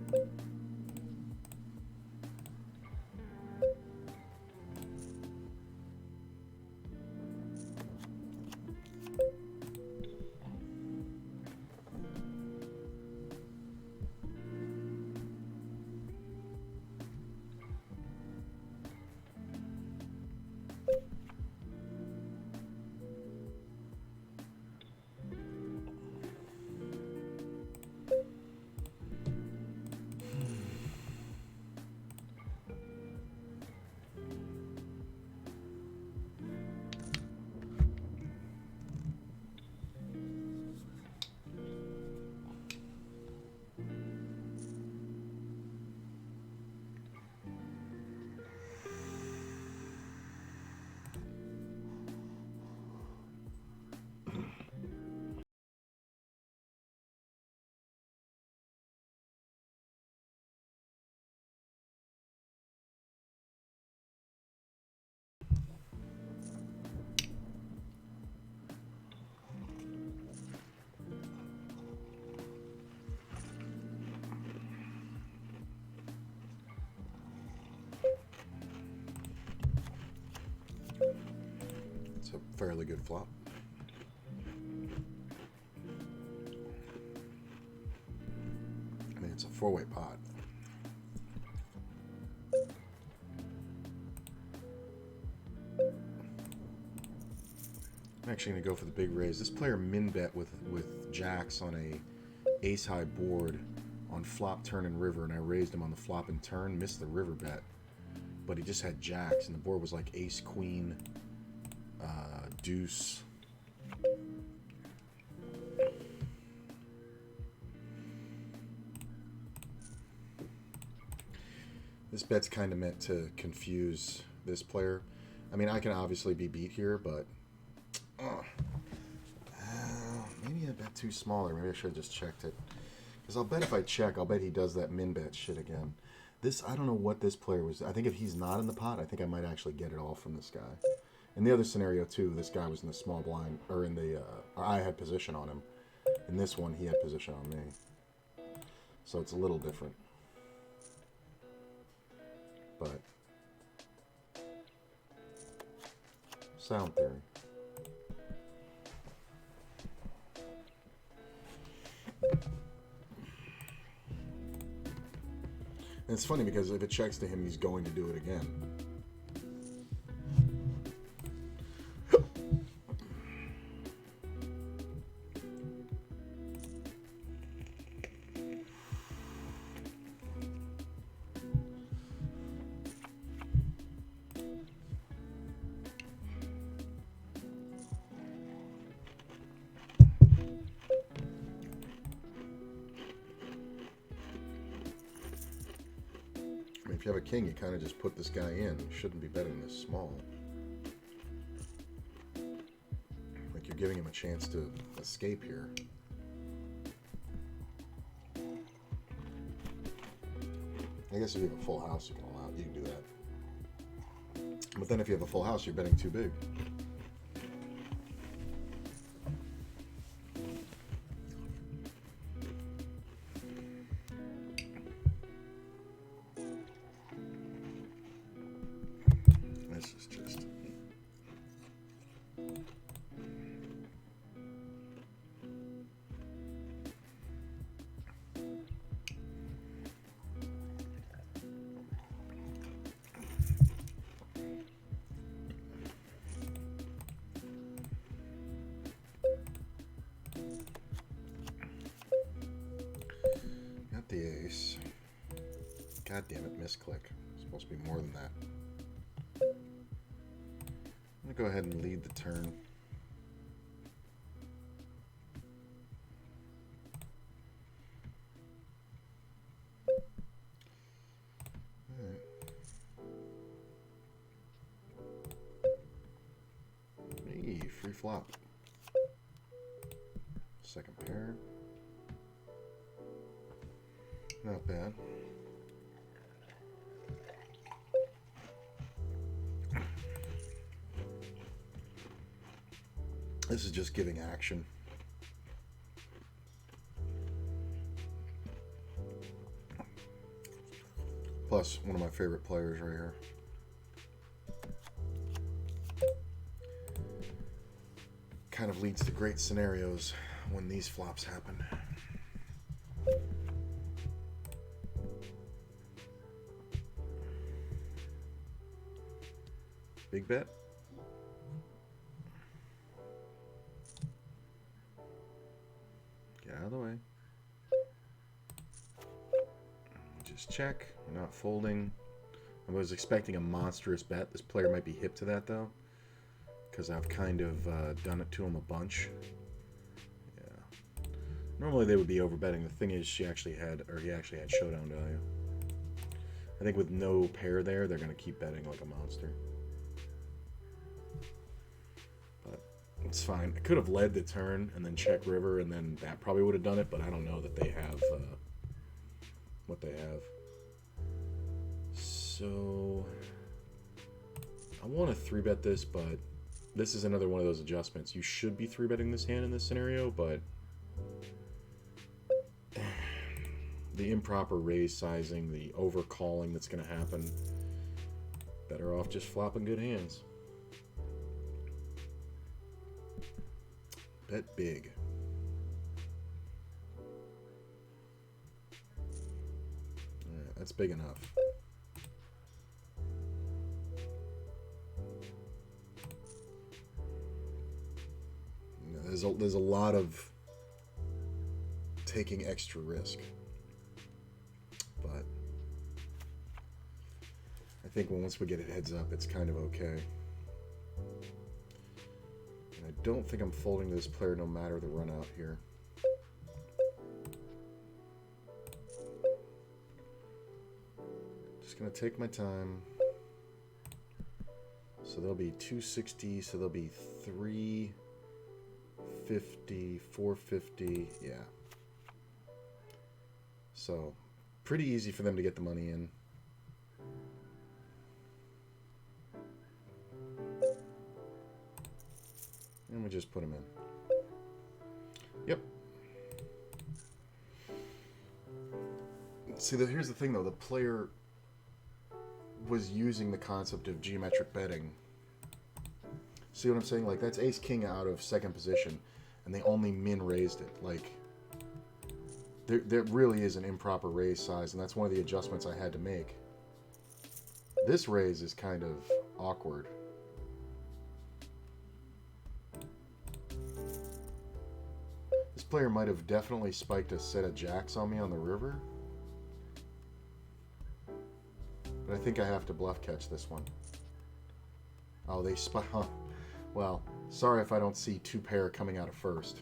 [SPEAKER 1] It's a fairly good flop. I mean, it's a 4-way pot. I'm actually going to go for the big raise. This player min bet with jacks on a ace high board on flop, turn, and river, and I raised him on the flop and turn, missed the river bet, but he just had jacks, and the board was like ace, queen, deuce. This bet's kind of meant to confuse this player. I mean, I can obviously be beat here, but maybe a bet too small there. Maybe I should have just checked it. Because I'll bet if I check, I'll bet he does that min bet shit again. This, I don't know what this player was. I think if he's not in the pot, I think I might actually get it all from this guy. In the other scenario, too, this guy was in the small blind, or in the, or I had position on him. In this one, he had position on me. So it's a little different. But sound theory. And it's funny because if it checks to him, he's going to do it again. If you have a king, you kind of just put this guy in. You shouldn't be betting this small. Like you're giving him a chance to escape here. I guess if you have a full house, you can do that. But then if you have a full house, you're betting too big. The ace. God damn it, misclick. It's supposed to be more than that. I'm gonna go ahead and lead the turn. Alright. Hey, free flop. Second pair. Not bad. This is just giving action. Plus, one of my favorite players right here. Kind of leads to great scenarios when these flops happen. Big bet. Get out of the way. Just check. We're not folding. I was expecting a monstrous bet. This player might be hip to that though, because I've kind of done it to him a bunch. Yeah. Normally they would be overbetting. The thing is, he actually had showdown value. I think with no pair there, they're going to keep betting like a monster. But it's fine. I could have led the turn and then check river, and then that probably would have done it, but I don't know that they have what they have. So I want to 3-bet this, but this is another one of those adjustments. You should be 3-betting this hand in this scenario, but the improper raise sizing, the over-calling that's going to happen, better off just flopping good hands. Bet big. Alright, that's big enough. There's a lot of taking extra risk, but I think once we get it heads up, it's kind of okay. And I don't think I'm folding this player no matter the run out here. Just gonna take my time. So there'll be 260, so there'll be 350, 450, yeah. So pretty easy for them to get the money in. And we just put them in. Yep. See, here's the thing though, the player was using the concept of geometric betting. See what I'm saying? Like, that's ace king out of second position, and they only min raised it. Like, there really is an improper raise size, and that's one of the adjustments I had to make. This raise is kind of awkward. This player might have definitely spiked a set of jacks on me on the river. But I think I have to bluff catch this one. Oh, they spike. Huh. Well, sorry if I don't see two pair coming out of first.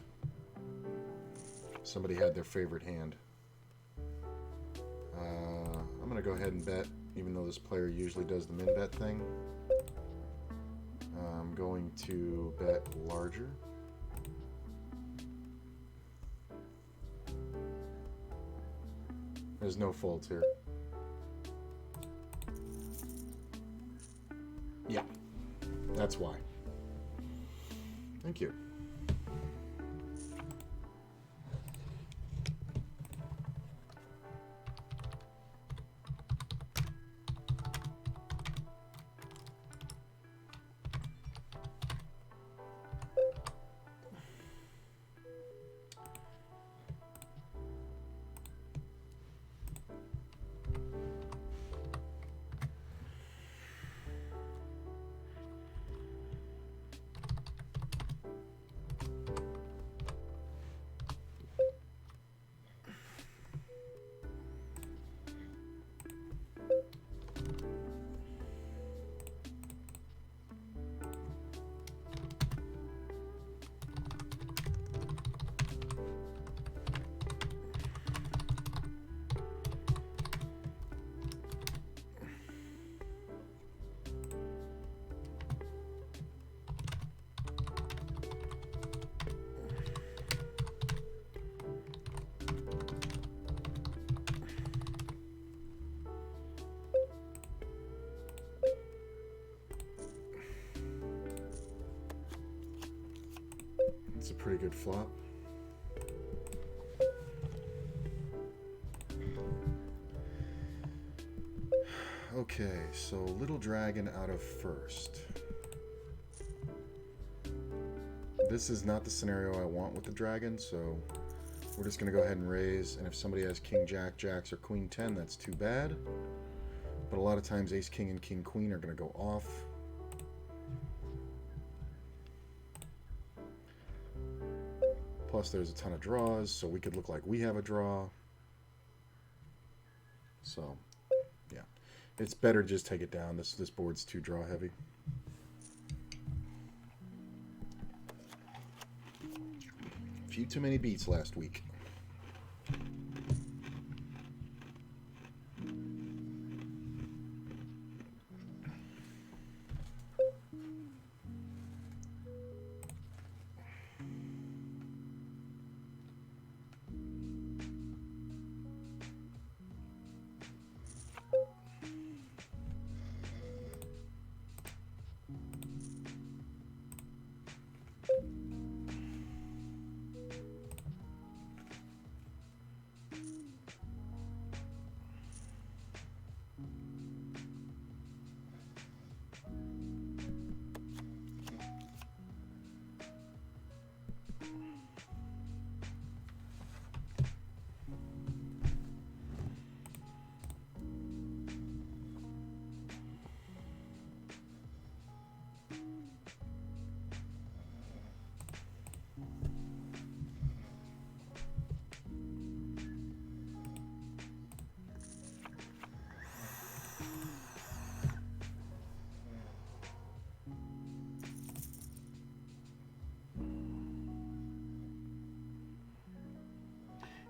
[SPEAKER 1] Somebody had their favorite hand. I'm going to go ahead and bet, even though this player usually does the min bet thing. I'm going to bet larger. There's no folds here. Yeah, that's why. Thank you. pretty good flop. Okay, so Little Dragon out of first. This is not the scenario I want with the dragon, so we're just going to go ahead and raise. And if somebody has King Jack, Jacks, or Queen 10, that's too bad. But a lot of times Ace King and King Queen are going to go off. Plus there's a ton of draws, so we could look like we have a draw. So, yeah. It's better to just take it down. This board's too draw heavy. Few too many beats last week.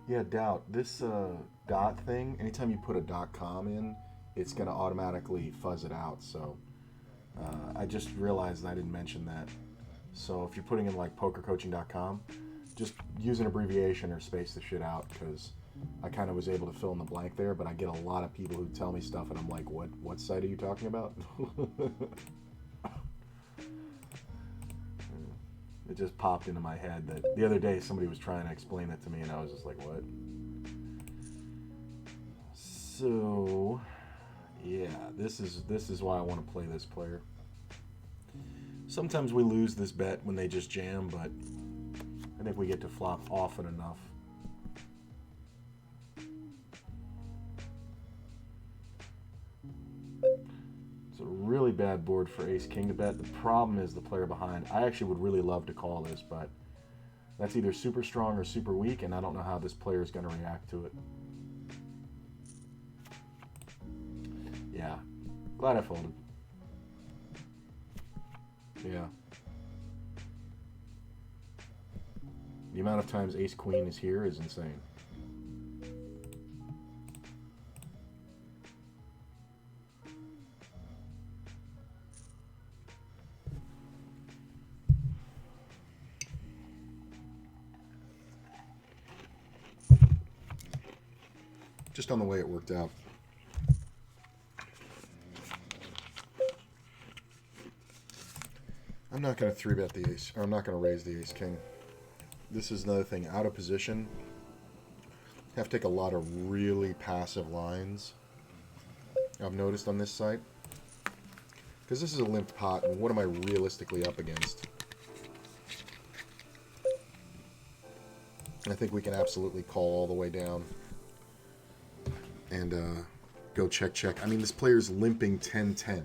[SPEAKER 1] Yeah, doubt. This dot thing, anytime you put a .com in, it's going to automatically fuzz it out. So I just realized I didn't mention that. So if you're putting in like pokercoaching.com, just use an abbreviation or space the shit out, because I kind of was able to fill in the blank there, but I get a lot of people who tell me stuff and I'm like, what site are you talking about? It just popped into my head that the other day somebody was trying to explain it to me and I was just like, what? So, yeah, this is why I want to play this player. Sometimes we lose this bet when they just jam, but I think we get to flop often enough. It's a really bad board for Ace King to bet. The problem is the player behind. I actually would really love to call this, but that's either super strong or super weak, and I don't know how this player is going to react to it. Yeah, glad I folded. Yeah. The amount of times Ace Queen is here is insane. Just on the way it worked out. I'm not going to 3-bet the ace, or I'm not going to raise the Ace King. This is another thing, out of position. Have to take a lot of really passive lines, I've noticed on this site. Because this is a limp pot, and what am I realistically up against? And I think we can absolutely call all the way down. And go check, check. I mean, this player's limping 10-10.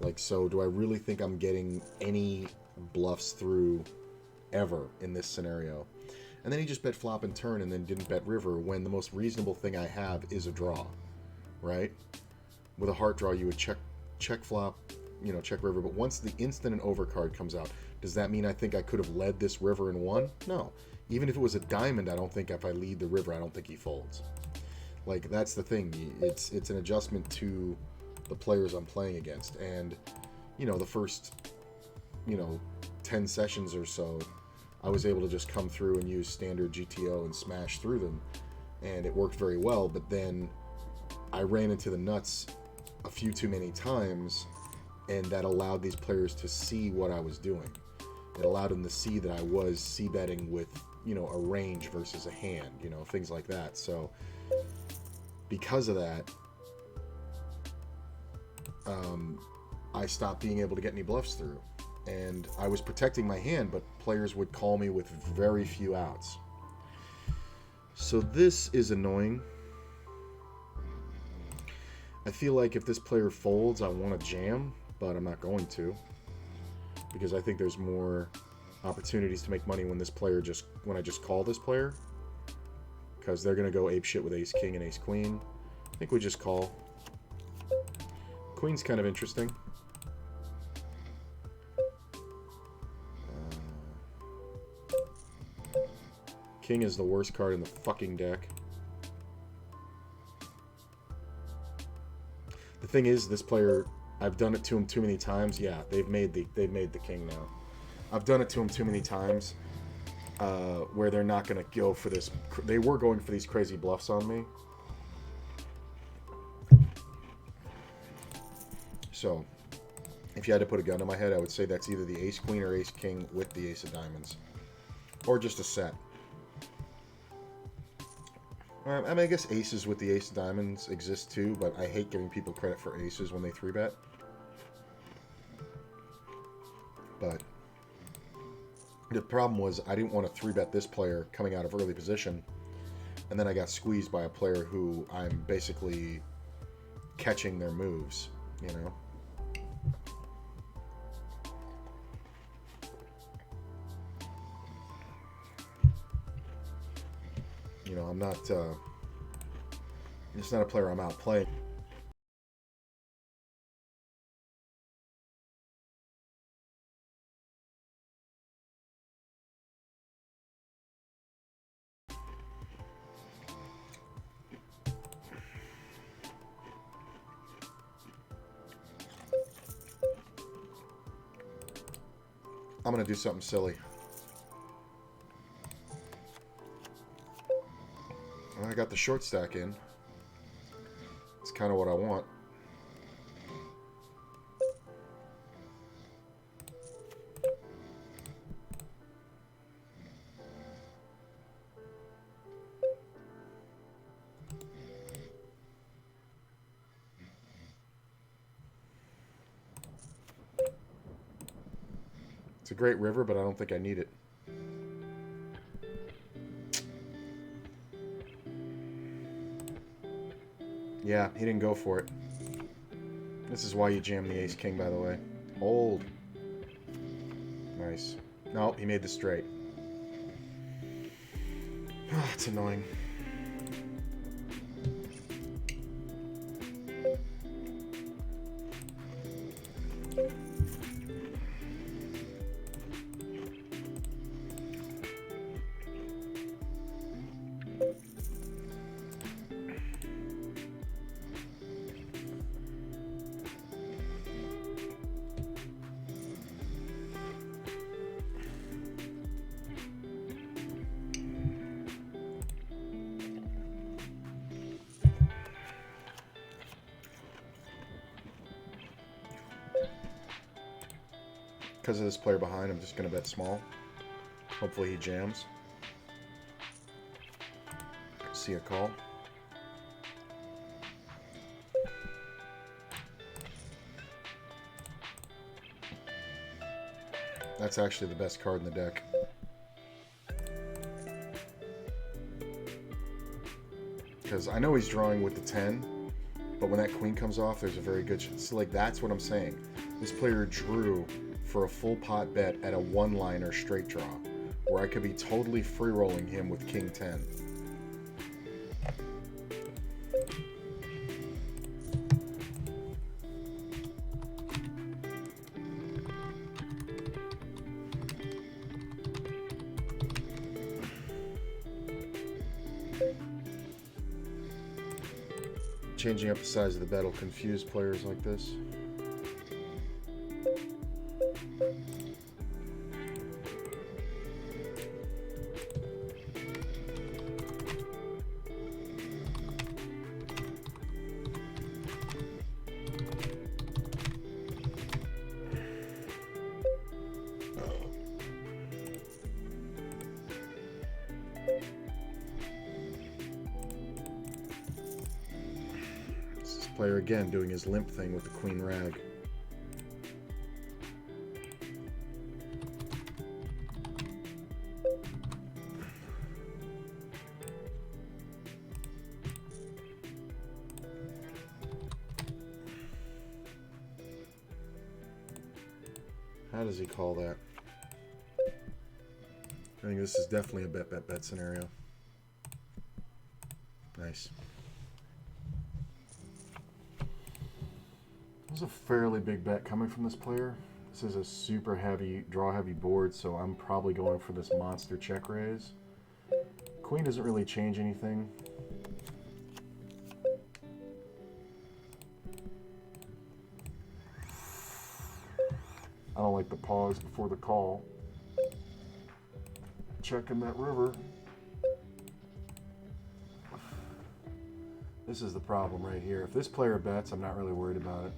[SPEAKER 1] Like, so do I really think I'm getting any bluffs through ever in this scenario? And then he just bet flop and turn and then didn't bet river, when the most reasonable thing I have is a draw, right? With a heart draw, you would check flop, you know, check river. But once the instant and over card comes out, does that mean I think I could have led this river and won? No. Even if it was a diamond, I don't think if I lead the river, I don't think he folds. Like, that's the thing. It's an adjustment to the players I'm playing against. And, you know, the first, 10 sessions or so, I was able to just come through and use standard GTO and smash through them. And it worked very well. But then I ran into the nuts a few too many times, and that allowed these players to see what I was doing. it allowed him to see that I was c-betting with, you know, a range versus a hand, you know, things like that. So because of that, I stopped being able to get any bluffs through. And I was protecting my hand, but players would call me with very few outs. So this is annoying. I feel like if this player folds, I want to jam, but I'm not going to, because I think there's more opportunities to make money when when I just call this player, because they're going to go ape shit with ace king and ace queen. I think we just call. Queen's kind of interesting. King is the worst card in the fucking deck. The thing is, this player, I've done it to him too many times. Yeah, they've made the king now. I've done it to him too many times, where they're not going to go for this. They were going for these crazy bluffs on me. So, if you had to put a gun to my head, I would say that's either the ace queen or ace king with the ace of diamonds, or just a set. I mean, I guess aces with the ace of diamonds exist too, but I hate giving people credit for aces when they 3-bet. But the problem was I didn't want to 3-bet this player coming out of early position, and then I got squeezed by a player who I'm basically catching their moves, you know? You know, I'm not, it's not a player I'm out playing. I'm going to do something silly. I got the short stack in. It's kind of what I want. It's a great river, but I don't think I need it. Yeah, he didn't go for it. This is why you jam the ace king, by the way. Hold. Nice. No, he made the straight. It's annoying. Because of this player behind, I'm just going to bet small. Hopefully he jams. See a call. That's actually the best card in the deck. Because I know he's drawing with the 10, but when that queen comes off, there's a very good chance. So, like, that's what I'm saying. This player drew for a full pot bet at a one-liner straight draw, where I could be totally free-rolling him with king 10. Changing up the size of the bet will confuse players like this. Player again doing his limp thing with the queen rag. How does he call that? I think this is definitely a bet scenario. Nice. This is a fairly big bet coming from this player. This is a super heavy, draw heavy board, so I'm probably going for this monster check raise. Queen doesn't really change anything. I don't like the pause before the call. Checking that river. This is the problem right here. If this player bets, I'm not really worried about it.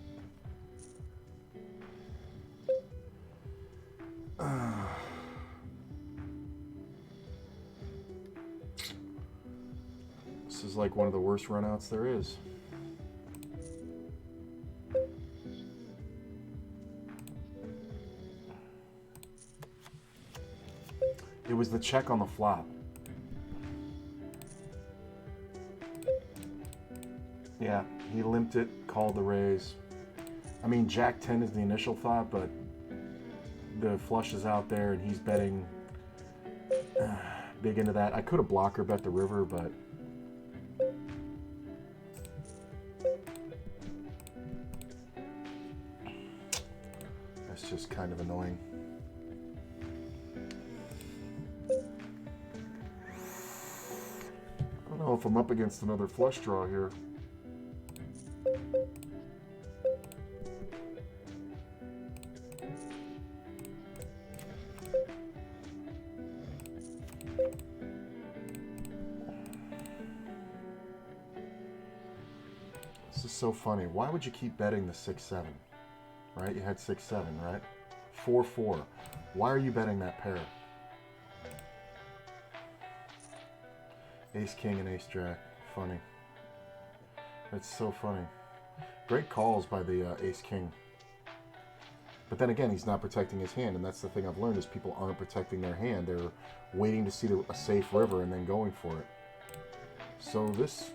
[SPEAKER 1] This is like one of the worst runouts there is. It was the check on the flop. Yeah, he limped it, called the raise. I mean, Jack 10 is the initial thought, but the flush is out there and he's betting big into that. I could have blocker bet the river, but that's just kind of annoying. I don't know if I'm up against another flush draw here. This is so funny. Why would you keep betting the 6-7? Right? You had 6-7, right? 4-4. Why are you betting that pair? Ace King and Ace Jack. Funny. That's so funny. Great calls by the Ace King. But then again, he's not protecting his hand, and that's the thing I've learned is people aren't protecting their hand. They're waiting to see a safe river and then going for it. So this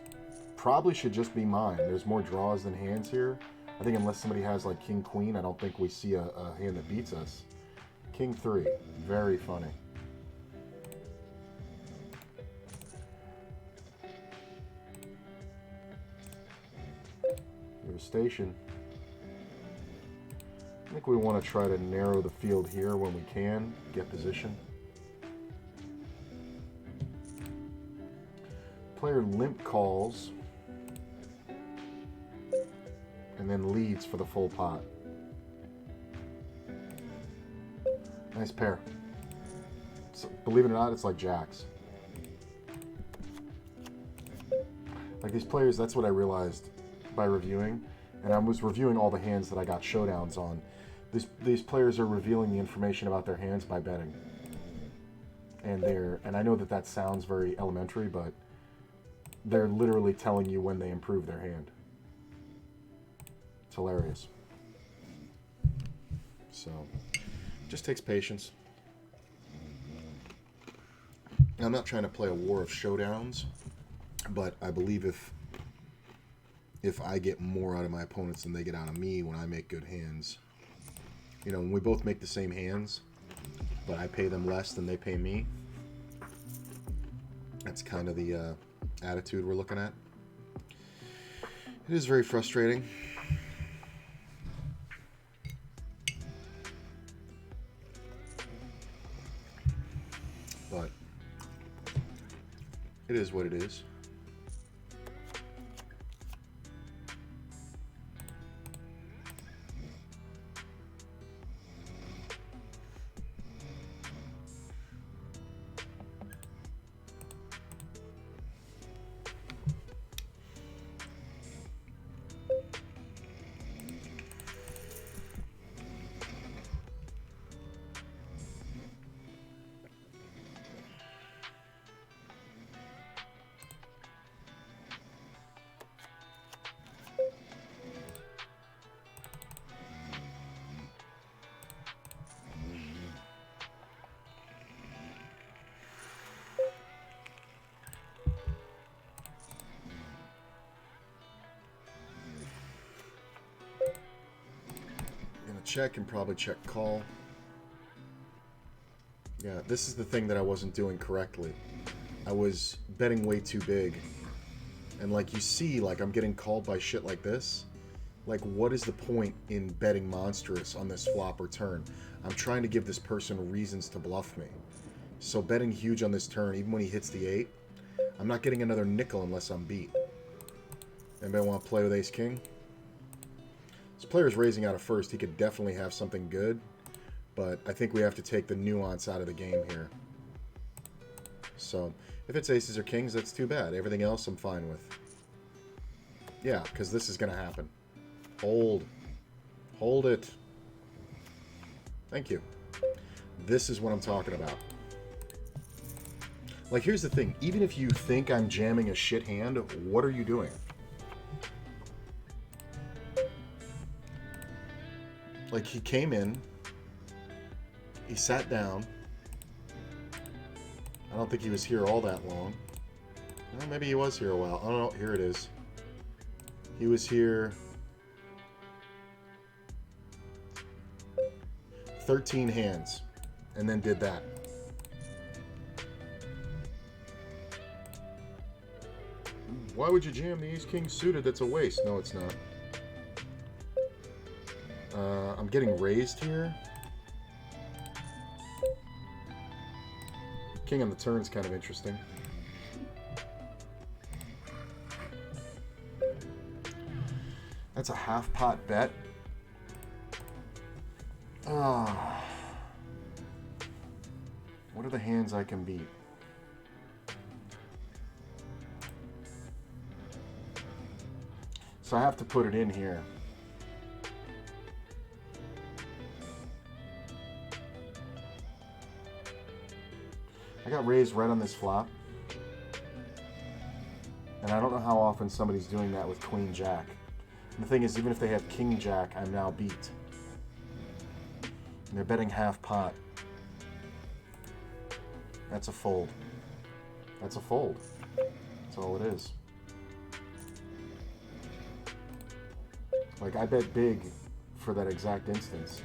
[SPEAKER 1] probably should just be mine. There's more draws than hands here. I think unless somebody has like King Queen, I don't think we see a hand that beats us. King 3, very funny. Here's station. I think we want to try to narrow the field here when we can, get position. Player limp calls and then leads for the full pot. Nice pair. So, believe it or not, it's like jacks. Like these players, that's what I realized by reviewing. And I was reviewing all the hands that I got showdowns on. These players are revealing the information about their hands by betting. And I know that sounds very elementary, but they're literally telling you when they improve their hand. It's hilarious. So, just takes patience. I'm not trying to play a war of showdowns, but I believe if I get more out of my opponents than they get out of me when I make good hands, you know, when we both make the same hands, but I pay them less than they pay me, that's kind of the attitude we're looking at. It is very frustrating. But it is what it is. check and probably check call. Yeah, this is the thing that I wasn't doing correctly. I was betting way too big. And like you see, like I'm getting called by shit like this. Like, what is the point in betting monstrous on this flop or turn? I'm trying to give this person reasons to bluff me. So betting huge on this turn, even when he hits the 8, I'm not getting another nickel unless I'm beat. Anybody want to play with ace-king? This player's raising out of first. He could definitely have something good. But I think we have to take the nuance out of the game here. So, if it's aces or kings, that's too bad. Everything else I'm fine with. Yeah, because this is going to happen. Hold. Hold it. Thank you. This is what I'm talking about. Like, here's the thing. Even if you think I'm jamming a shit hand, what are you doing? Like, he came in. He sat down. I don't think he was here all that long. Well, maybe he was here a while. I don't know. Here it is. He was here 13 hands and then did that. Why would you jam the ace-king suited? That's a waste. No, it's not. I'm getting raised here. King on the turn is kind of interesting. That's a half pot bet. What are the hands I can beat? So I have to put it in here. I got raised right on this flop. And I don't know how often somebody's doing that with queen jack. And the thing is, even if they have king jack, I'm now beat. And they're betting half pot. That's a fold. That's a fold. That's all it is. Like, I bet big for that exact instance.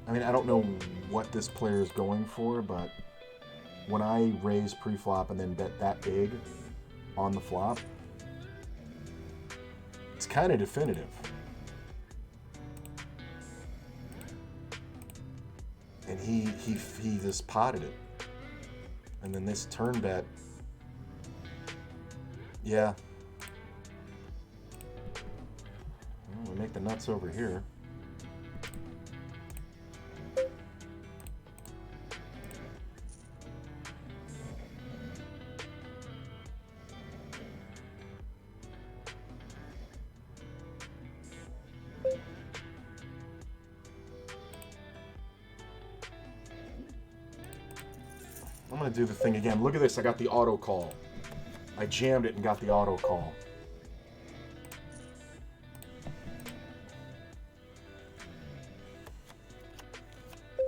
[SPEAKER 1] I mean, I don't know what this player is going for, but when I raise pre-flop and then bet that big on the flop, it's kind of definitive. And he just potted it. And then this turn bet, yeah. Well, we make the nuts over here. I'm going to do the thing again. Look at this. I got the auto call. I jammed it and got the auto call.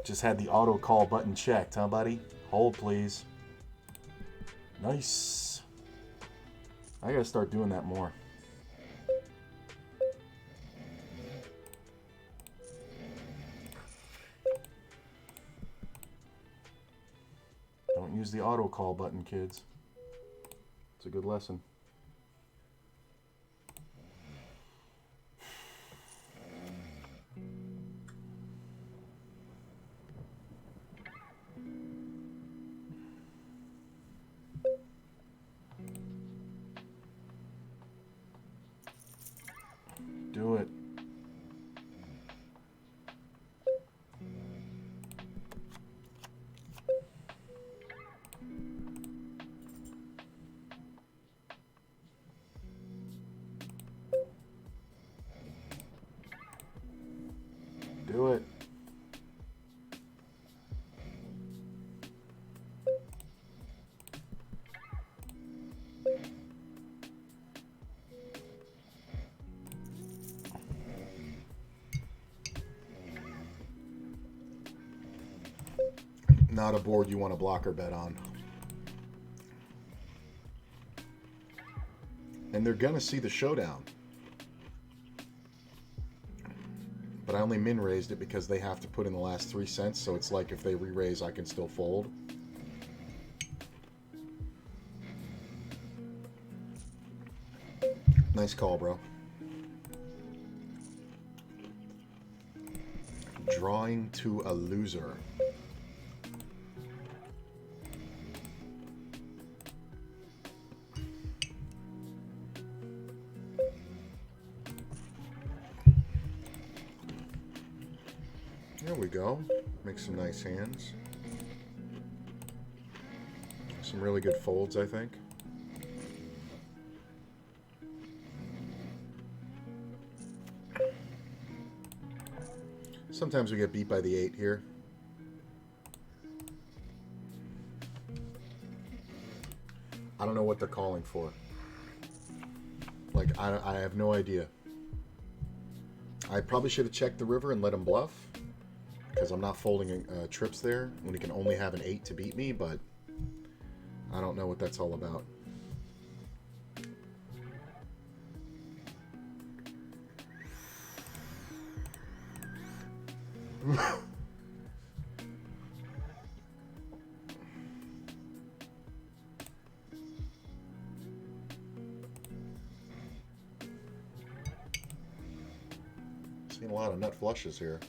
[SPEAKER 1] Just had the auto call button checked, huh, buddy? Hold, please. Nice. I got to start doing that more. Don't use the auto call button, kids. It's a good lesson. Do it. Do it. Not a board you want to blocker bet on. And they're going to see the showdown. But I only min raised it because they have to put in the last 3 cents, so it's like if they re-raise, I can still fold. Nice call, bro. Drawing to a loser. There we go. Make some nice hands. Some really good folds, I think. Sometimes we get beat by the 8 here. I don't know what they're calling for. Like, I have no idea. I probably should have checked the river and let him bluff, because I'm not folding trips there when he can only have an 8 to beat me, but I don't know what that's all about. Seeing a lot of nut flushes here.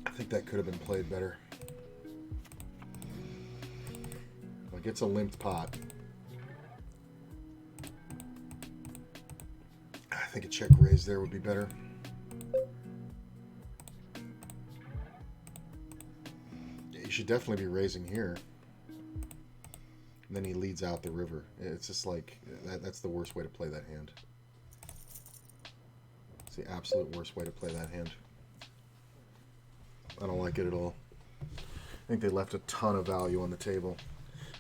[SPEAKER 1] I think that could have been played better. Like, it's a limped pot. I think a check raise there would be better. You should definitely be raising here. And then he leads out the river. It's just like, that's the worst way to play that hand. It's the absolute worst way to play that hand. I don't like it at all. I think they left a ton of value on the table.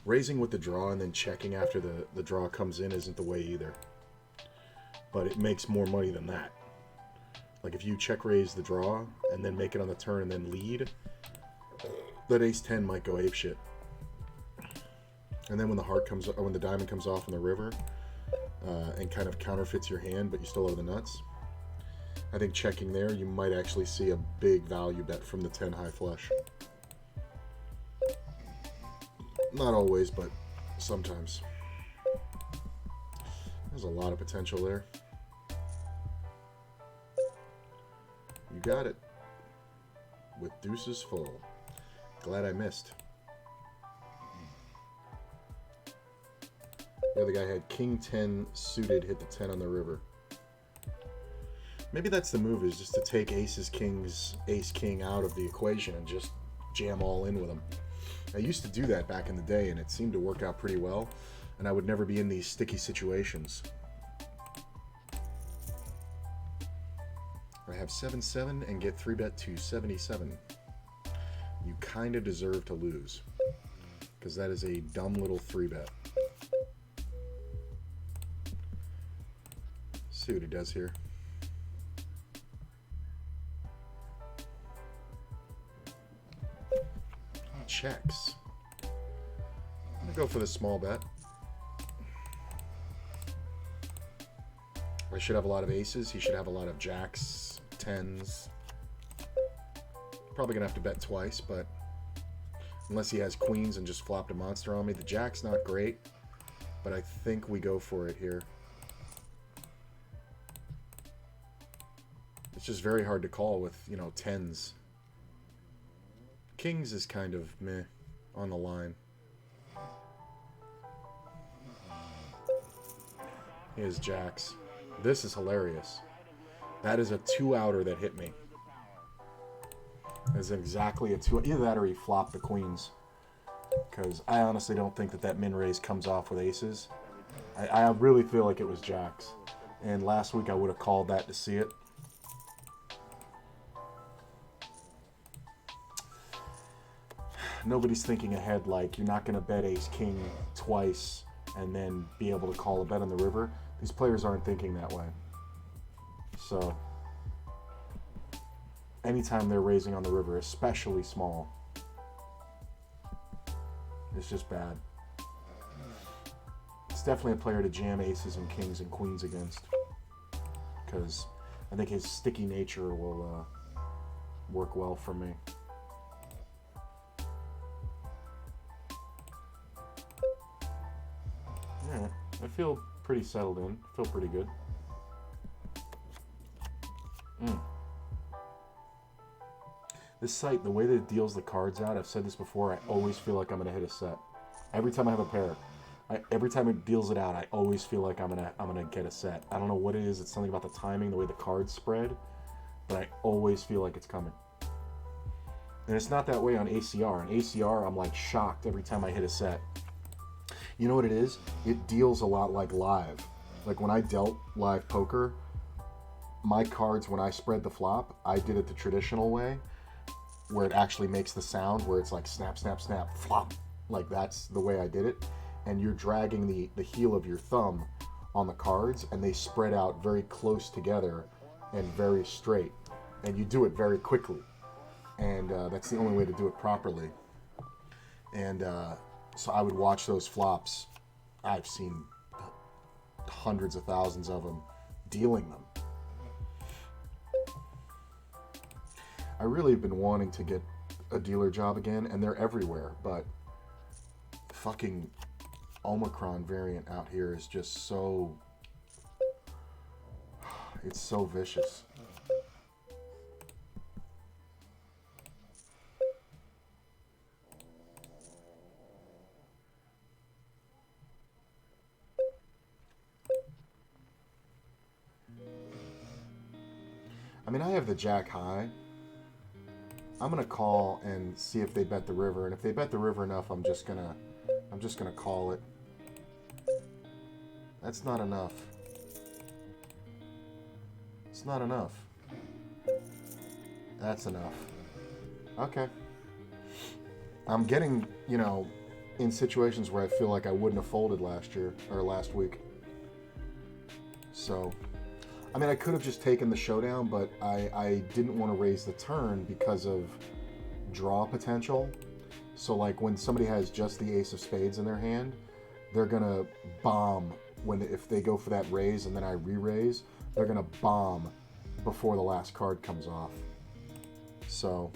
[SPEAKER 1] Raising with the draw and then checking after the draw comes in isn't the way either. But it makes more money than that. Like, if you check raise the draw and then make it on the turn and then lead, that ace-10 might go apeshit. And then when the heart comes, or when the diamond comes off in the river, and kind of counterfeits your hand, but you still have the nuts, I think checking there, you might actually see a big value bet from the 10 high flush. Not always, but sometimes. There's a lot of potential there. You got it. With deuces full. Glad I missed. The other guy had king 10 suited, hit the 10 on the river. Maybe that's the move, is just to take aces, kings, ace, king out of the equation and just jam all in with them. I used to do that back in the day, and it seemed to work out pretty well, and I would never be in these sticky situations. I have 7-7 and get 3-bet to 77. You kind of deserve to lose, because that is a dumb little 3-bet. See what he does here. He checks. I'm gonna go for the small bet. I should have a lot of aces. He should have a lot of jacks, 10s. Probably gonna have to bet twice, but unless he has queens and just flopped a monster on me. The jack's not great, but I think we go for it here. It's just very hard to call with, you know, 10s. Kings is kind of meh on the line. Here's jacks. This is hilarious. That is a 2-outer that hit me. That's exactly a 2. Either that or he flopped the queens. Because I honestly don't think that min raise comes off with aces. I really feel like it was jacks. And last week I would have called that to see it. Nobody's thinking ahead like you're not going to bet ace-king twice and then be able to call a bet on the river. These players aren't thinking that way. So, anytime they're raising on the river, especially small, it's just bad. It's definitely a player to jam aces and kings and queens against, because I think his sticky nature will work well for me. Yeah, I feel pretty settled in. I feel pretty good. This site, the way that it deals the cards out, I've said this before, I always feel like I'm going to hit a set. Every time I have a pair, every time it deals it out, I always feel like I'm gonna get a set. I don't know what it is. It's something about the timing, the way the cards spread, but I always feel like it's coming. And it's not that way on ACR. On ACR, I'm like shocked every time I hit a set. You know what it is? It deals a lot like live. Like when I dealt live poker, my cards, when I spread the flop, I did it the traditional way, where it actually makes the sound, where it's like snap, snap, snap, flop. Like that's the way I did it. And you're dragging the heel of your thumb on the cards, and they spread out very close together and very straight. And you do it very quickly. And that's the only way to do it properly. And so I would watch those flops. I've seen hundreds of thousands of them, dealing them. I really have been wanting to get a dealer job again, and they're everywhere, but fucking Omicron variant out here is just so... It's so vicious. I mean, I have the jack high. I'm gonna call and see if they bet the river, and if they bet the river enough, I'm just gonna call it. That's not enough. It's not enough. That's enough. Okay. I'm getting, you know, in situations where I feel like I wouldn't have folded last year or last week. So, I mean, I could have just taken the showdown, but I didn't want to raise the turn because of draw potential. So, like, when somebody has just the ace of spades in their hand, they're going to bomb if they go for that raise and then I re-raise, they're going to bomb before the last card comes off. So,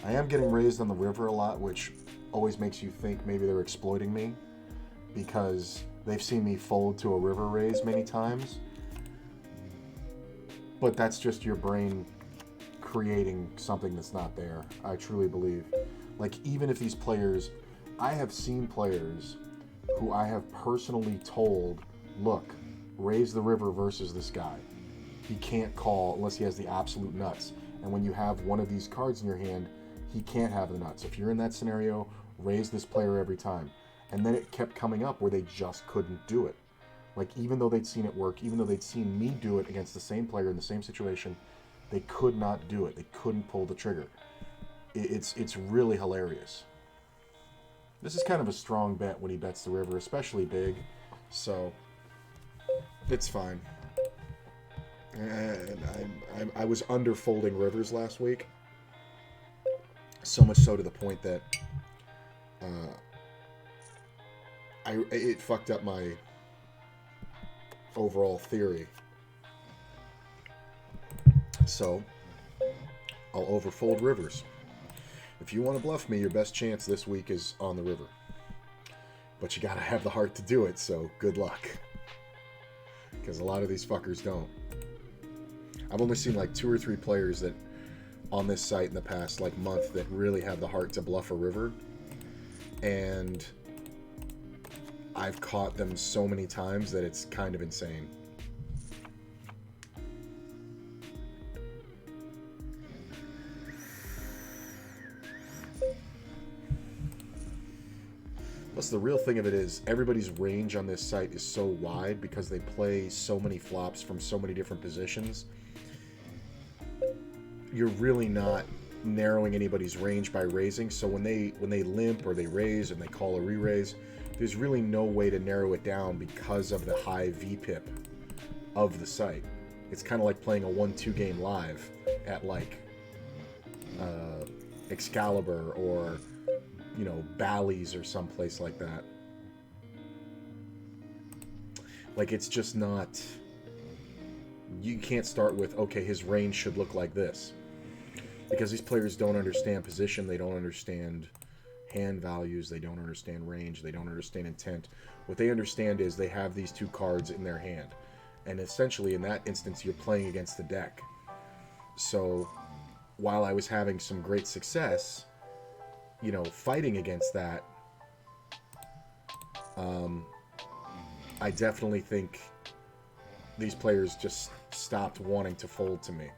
[SPEAKER 1] I am getting raised on the river a lot, which always makes you think maybe they're exploiting me because they've seen me fold to a river raise many times. But that's just your brain creating something that's not there. I truly believe. Like, even if these players... I have seen players who I have personally told, look, raise the river versus this guy. He can't call unless he has the absolute nuts. And when you have one of these cards in your hand, he can't have the nuts. If you're in that scenario, raise this player every time. And then it kept coming up where they just couldn't do it. Like, even though they'd seen it work, even though they'd seen me do it against the same player in the same situation, they could not do it. They couldn't pull the trigger. It's really hilarious. This is kind of a strong bet when he bets the river, especially big. So, it's fine. And I was under folding rivers last week. So much so to the point that it fucked up my overall theory. So, I'll overfold rivers. If you want to bluff me, your best chance this week is on the river. But you gotta have the heart to do it, so good luck. Because a lot of these fuckers don't. I've only seen like 2 or 3 players that on this site in the past like month that really have the heart to bluff a river. And I've caught them so many times that it's kind of insane. Plus, the real thing of it is everybody's range on this site is so wide because they play so many flops from so many different positions. You're really not narrowing anybody's range by raising. So when they limp or they raise and they call a re-raise, there's really no way to narrow it down because of the high VPIP of the site. It's kind of like playing a 1-2 game live at like Excalibur or, you know, Bally's or someplace like that. Like, it's just not... You can't start with, okay, his range should look like this. Because these players don't understand position, they don't understand hand values, they don't understand range, they don't understand intent. What they understand is they have these two cards in their hand. And essentially, in that instance, you're playing against the deck. So, while I was having some great success, you know, fighting against that, I definitely think these players just stopped wanting to fold to me.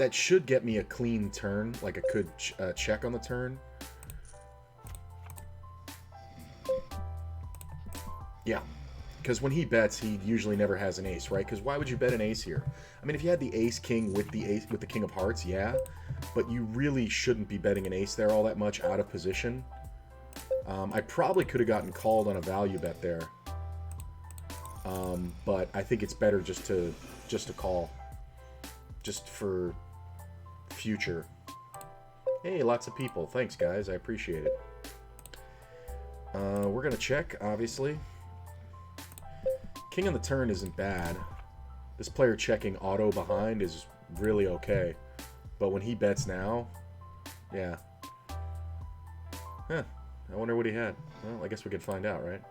[SPEAKER 1] That should get me a clean turn, like a good check on the turn. Yeah, because when he bets, he usually never has an ace, right? Because why would you bet an ace here? I mean, if you had the ace-king with the king of hearts, yeah, but you really shouldn't be betting an ace there all that much out of position. I probably could have gotten called on a value bet there, but I think it's better just to call, just for future. Hey, lots of people. Thanks, guys. I appreciate it. We're gonna check, obviously. King on the turn isn't bad. This player checking auto behind is really okay, but when he bets now, yeah. Huh. I wonder what he had. Well, I guess we could find out, right?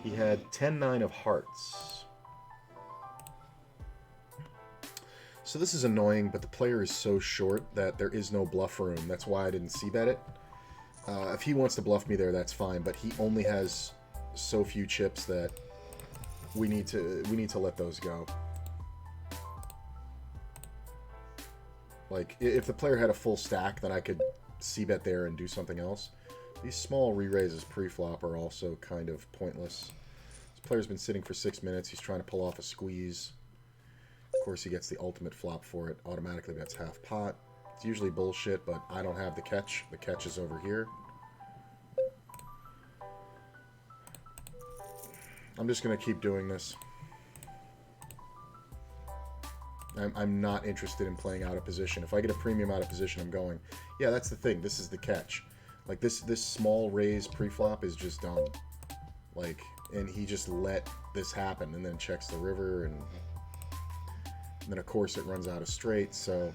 [SPEAKER 1] He had 10-9 of hearts. So this is annoying, but the player is so short that there is no bluff room. That's why I didn't c-bet it. If he wants to bluff me there, that's fine, but he only has so few chips that we need to let those go. Like, if the player had a full stack, then I could c-bet there and do something else. These small re-raises pre-flop are also kind of pointless. This player's been sitting for 6 minutes. He's trying to pull off a squeeze. Of course, he gets the ultimate flop for it. Automatically bets half pot. It's usually bullshit, but I don't have the catch. The catch is over here. I'm just going to keep doing this. I'm not interested in playing out of position. If I get a premium out of position, I'm going. Yeah, that's the thing. This is the catch. Like, this small raise pre-flop is just dumb. Like, and he just let this happen and then checks the river, and then, of course, it runs out of straight, so...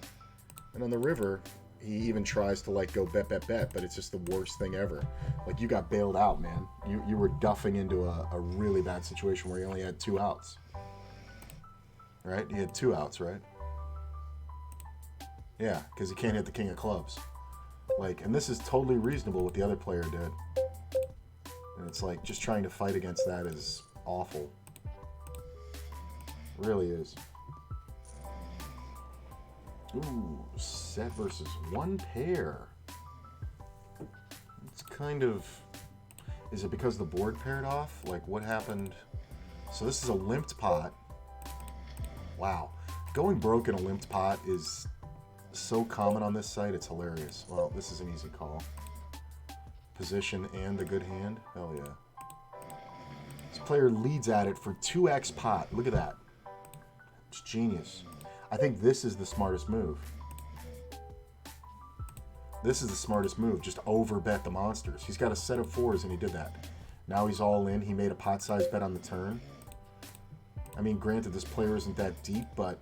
[SPEAKER 1] And on the river, he even tries to, like, go bet, but it's just the worst thing ever. Like, you got bailed out, man. You were duffing into a really bad situation where you only had 2 outs. Right? He had 2 outs, right? Yeah, because he can't hit the king of clubs. Like, and this is totally reasonable what the other player did. And it's like, just trying to fight against that is awful. It really is. Ooh, set versus 1 pair. It's kind of... Is it because the board paired off? Like, what happened? So this is a limped pot. Wow. Going broke in a limped pot is so common on this site, it's hilarious. Well, this is an easy call. Position and a good hand. Hell yeah. This player leads at it for 2x pot. Look at that. It's genius. I think this is the smartest move. This is the smartest move. Just overbet the monsters. He's got a set of 4s and he did that. Now he's all in. He made a pot-sized bet on the turn. I mean, granted, this player isn't that deep, but...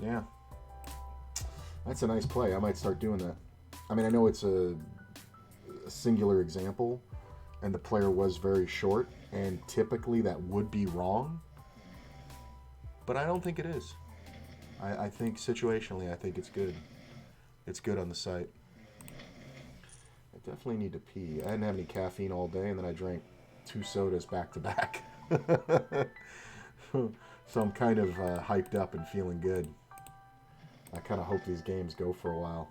[SPEAKER 1] Yeah. That's a nice play. I might start doing that. I mean, I know it's a singular example, and the player was very short, and typically that would be wrong. But I don't think it is. I think situationally, I think it's good. It's good on the site. I definitely need to pee. I didn't have any caffeine all day, and then I drank 2 sodas back to back. So I'm kind of hyped up and feeling good. I kind of hope these games go for a while.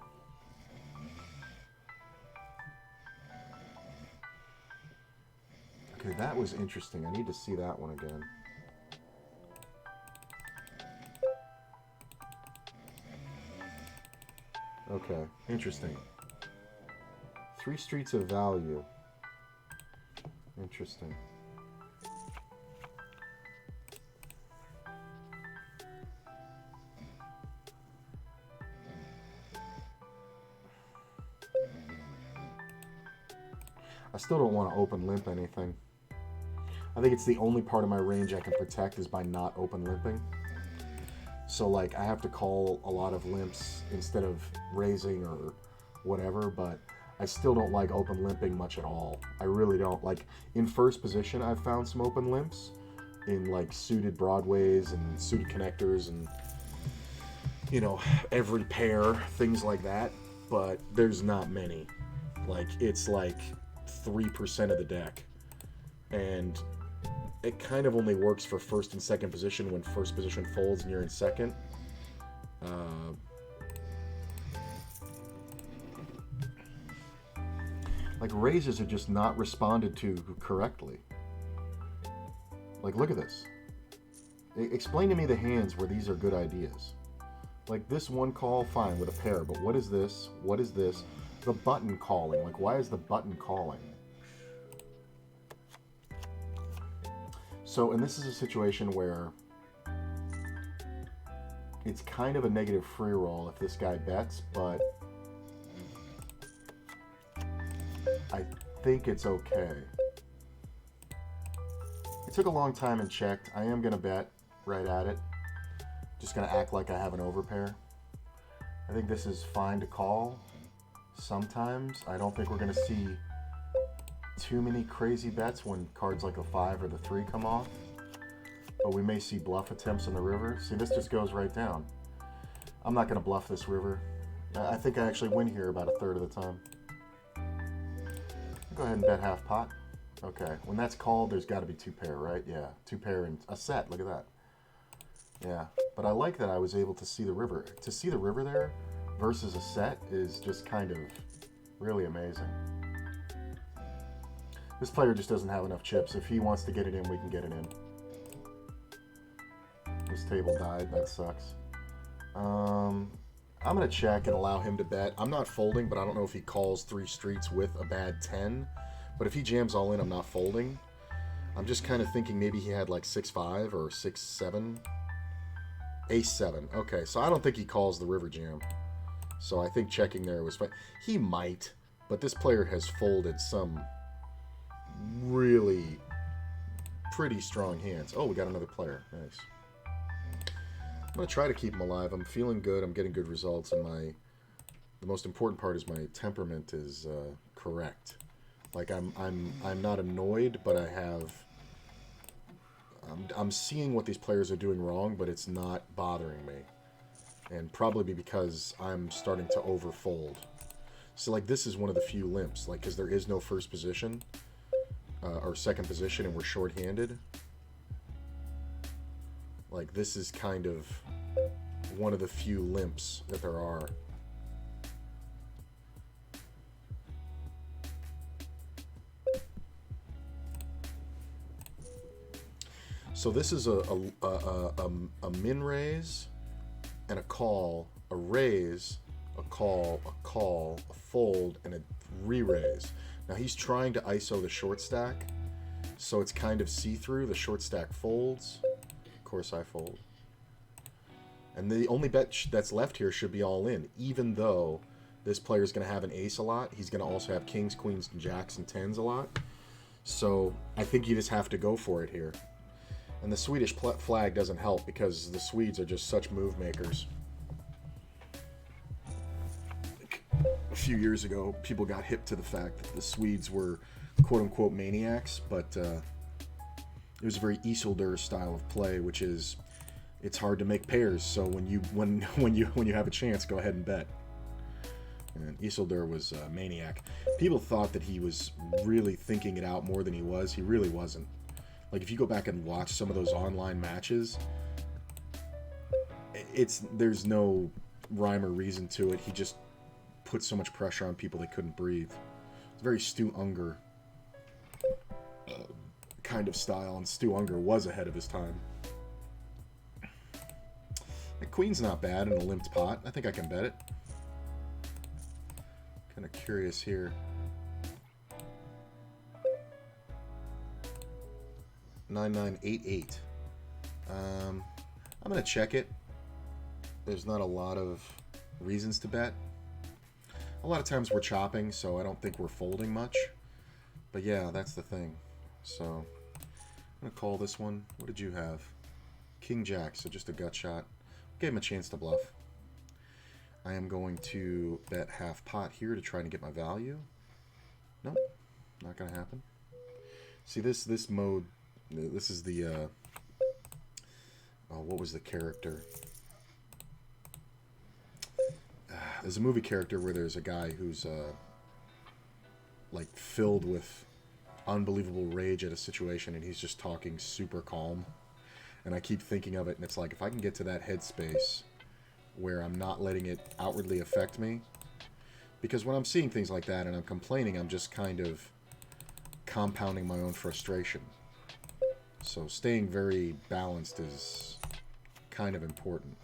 [SPEAKER 1] Okay, that was interesting. I need to see that one again. Okay, interesting. 3 streets of value. Interesting. I still don't want to open limp anything. I think it's the only part of my range I can protect is by not open limping. So like I have to call a lot of limps instead of raising or whatever, but I still don't like open limping much at all. I really don't. Like in first position I've found some open limps in like suited broadways and suited connectors and you know, every pair, things like that, but there's not many. Like it's like 3% of the deck. And it kind of only works for first and second position when first position folds and you're in second. Like raises are just not responded to correctly. Like look at this. Explain to me the hands where these are good ideas. Like this one call, fine, with a pair, but what is this? What is this? The button calling. Like why is the button calling? So, and this is a situation where it's kind of a negative free roll if this guy bets, but I think it's okay. It took a long time and checked. I am going to bet right at it. Just going to act like I have an overpair. I think this is fine to call sometimes. I don't think we're going to see too many crazy bets when cards like the 5 or the 3 come off, but we may see bluff attempts on the river. See, this just goes right down. I'm not going to bluff this river. I think I actually win here about a third of the time. Go ahead and bet half pot. Okay, when that's called, there's got to be 2 pair, right? Yeah, 2 pair and a set. Look at that. Yeah, but I like that I was able to see the river. To see the river there versus a set is just kind of really amazing. This player just doesn't have enough chips. If he wants to get it in, we can get it in. This table died. That sucks. I'm going to check and allow him to bet. I'm not folding, but I don't know if he calls 3 streets with a bad 10. But if he jams all in, I'm not folding. I'm just kind of thinking maybe he had like 6-5 or 6-7. Ace-7. Okay, so I don't think he calls the river jam. So I think checking there was fine. He might, but this player has folded some really pretty strong hands. Oh, we got another player. Nice. I'm going to try to keep him alive. I'm feeling good. I'm getting good results. And the most important part is my temperament is correct. Like I'm not annoyed, but I'm seeing what these players are doing wrong, but it's not bothering me. And probably because I'm starting to overfold. So like this is one of the few limps, like because there is no first position. Or second position and we're short-handed. Like this is kind of one of the few limps that there are. So this is a min raise and a call, a raise, a call, a fold, and a re-raise. Now he's trying to ISO the short stack, so it's kind of see-through. The short stack folds. Of course I fold. And the only bet that's left here should be all in, even though this player is going to have an ace a lot. He's going to also have kings, queens, and jacks, and tens a lot. So I think you just have to go for it here. And the Swedish flag doesn't help because the Swedes are just such move makers. A few years ago, people got hip to the fact that the Swedes were quote-unquote maniacs, but it was a very Isildur style of play, which is it's hard to make pairs. So when you have a chance, go ahead and bet. And Isildur was a maniac. People thought that he was really thinking it out more than he was. He really wasn't. Like if you go back and watch some of those online matches, there's no rhyme or reason to it. He just put so much pressure on people they couldn't breathe. It's very Stu Unger kind of style, and Stu Unger was ahead of his time. The queen's not bad in a limped pot. I think I can bet it. Kind of curious here. 9988. I'm gonna check it. There's not a lot of reasons to bet. A lot of times we're chopping, so I don't think we're folding much. But yeah, that's the thing. So I'm gonna call this one. What did you have? King Jack, so just a gut shot. Gave him a chance to bluff. I am going to bet half pot here to try to get my value. Nope, not gonna happen. See, this mode, this is the oh, what was the character? There's a movie character where there's a guy who's like filled with unbelievable rage at a situation, and he's just talking super calm. And I keep thinking of it, and it's like, if I can get to that headspace where I'm not letting it outwardly affect me, because when I'm seeing things like that and I'm complaining, I'm just kind of compounding my own frustration. So staying very balanced is kind of important.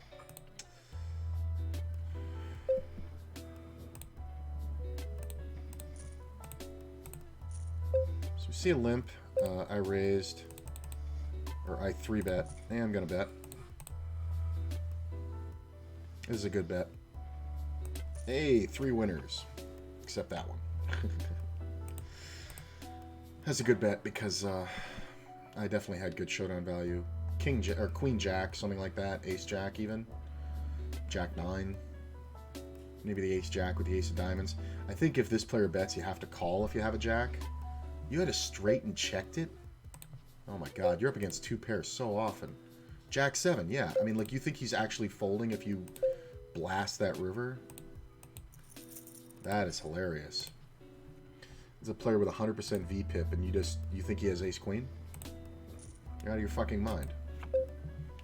[SPEAKER 1] So you see a limp. I raised, or I 3-bet. And I'm going to bet. This is a good bet. Hey, 3 winners. Except that one. That's a good bet because I definitely had good showdown value. King or Queen Jack, something like that. Ace Jack even. Jack 9. Maybe the Ace Jack with the Ace of Diamonds. I think if this player bets, you have to call if you have a Jack. You had a straight and checked it? Oh my god, you're up against 2 pairs so often. Jack 7, yeah. I mean, like, you think he's actually folding if you blast that river? That is hilarious. There's a player with 100% VPIP, and you think he has Ace Queen? You're out of your fucking mind.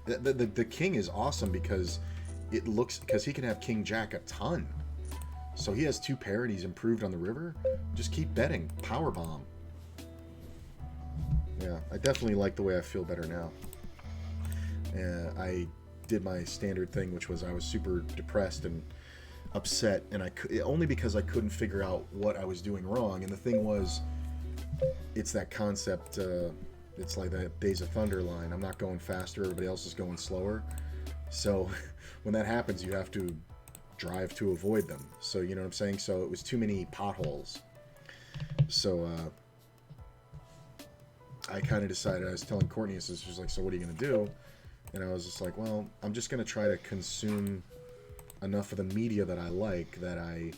[SPEAKER 1] The king is awesome because he can have King Jack a ton. So he has 2 pair and he's improved on the river. Just keep betting. Power bomb. Yeah, I definitely like the way I feel better now. I did my standard thing, which was I was super depressed and upset, and only because I couldn't figure out what I was doing wrong. And the thing was, it's that concept. It's like that Days of Thunder line. I'm not going faster. Everybody else is going slower. So when that happens, you have to drive to avoid them. So you know what I'm saying? So it was too many potholes. So I kind of decided, I was telling Courtney, she was like, so what are you going to do? And I was just like, well, I'm just going to try to consume enough of the media that I like that I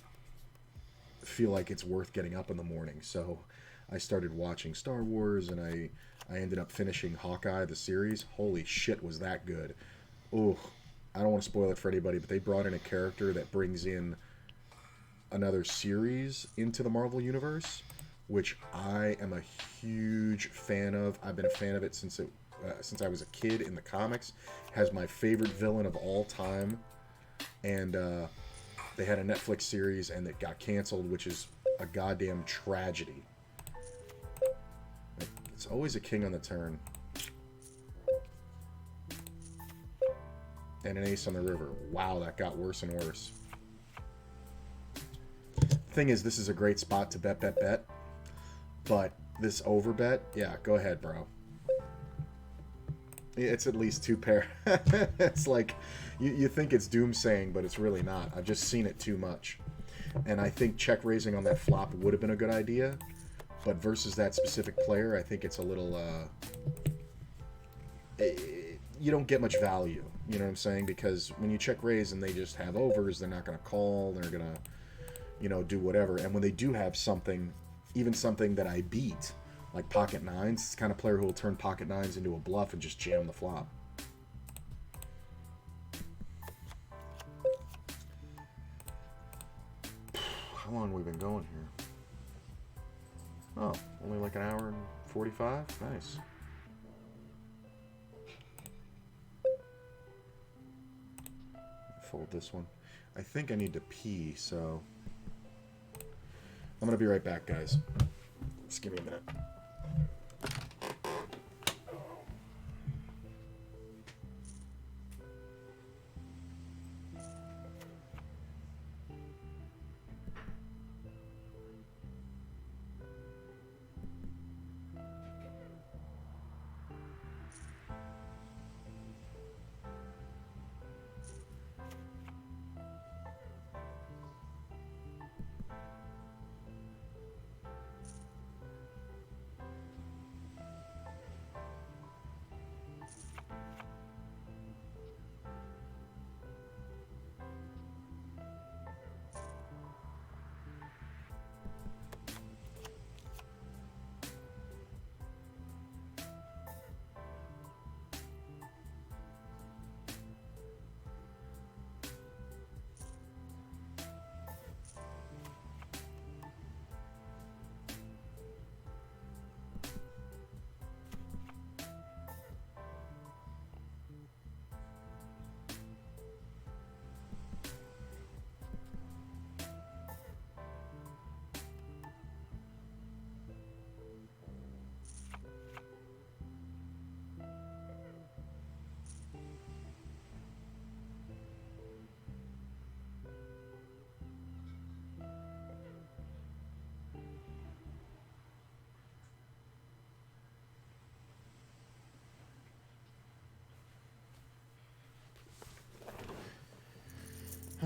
[SPEAKER 1] feel like it's worth getting up in the morning. So I started watching Star Wars, and I ended up finishing Hawkeye, the series. Holy shit, was that good. Oh, I don't want to spoil it for anybody, but they brought in a character that brings in another series into the Marvel Universe, which I am a huge fan of. I've been a fan of it since I was a kid in the comics. Has my favorite villain of all time. And they had a Netflix series and it got canceled, which is a goddamn tragedy. It's always a king on the turn. And an ace on the river. Wow, that got worse and worse. Thing is, this is a great spot to bet. But this overbet, yeah, go ahead, bro. It's at least 2 pair. It's like, you think it's doomsaying, but it's really not. I've just seen it too much. And I think check raising on that flop would have been a good idea. But versus that specific player, I think it's a little, you don't get much value. You know what I'm saying? Because when you check raise and they just have overs, they're not going to call. They're going to, do whatever. And when they do have something, even something that I beat, like pocket nines, it's the kind of player who will turn pocket nines into a bluff and just jam the flop. How long have we been going here? Oh, only like an hour and 45? Nice. Fold this one. I think I need to pee, so I'm going to be right back, guys. Just give me a minute.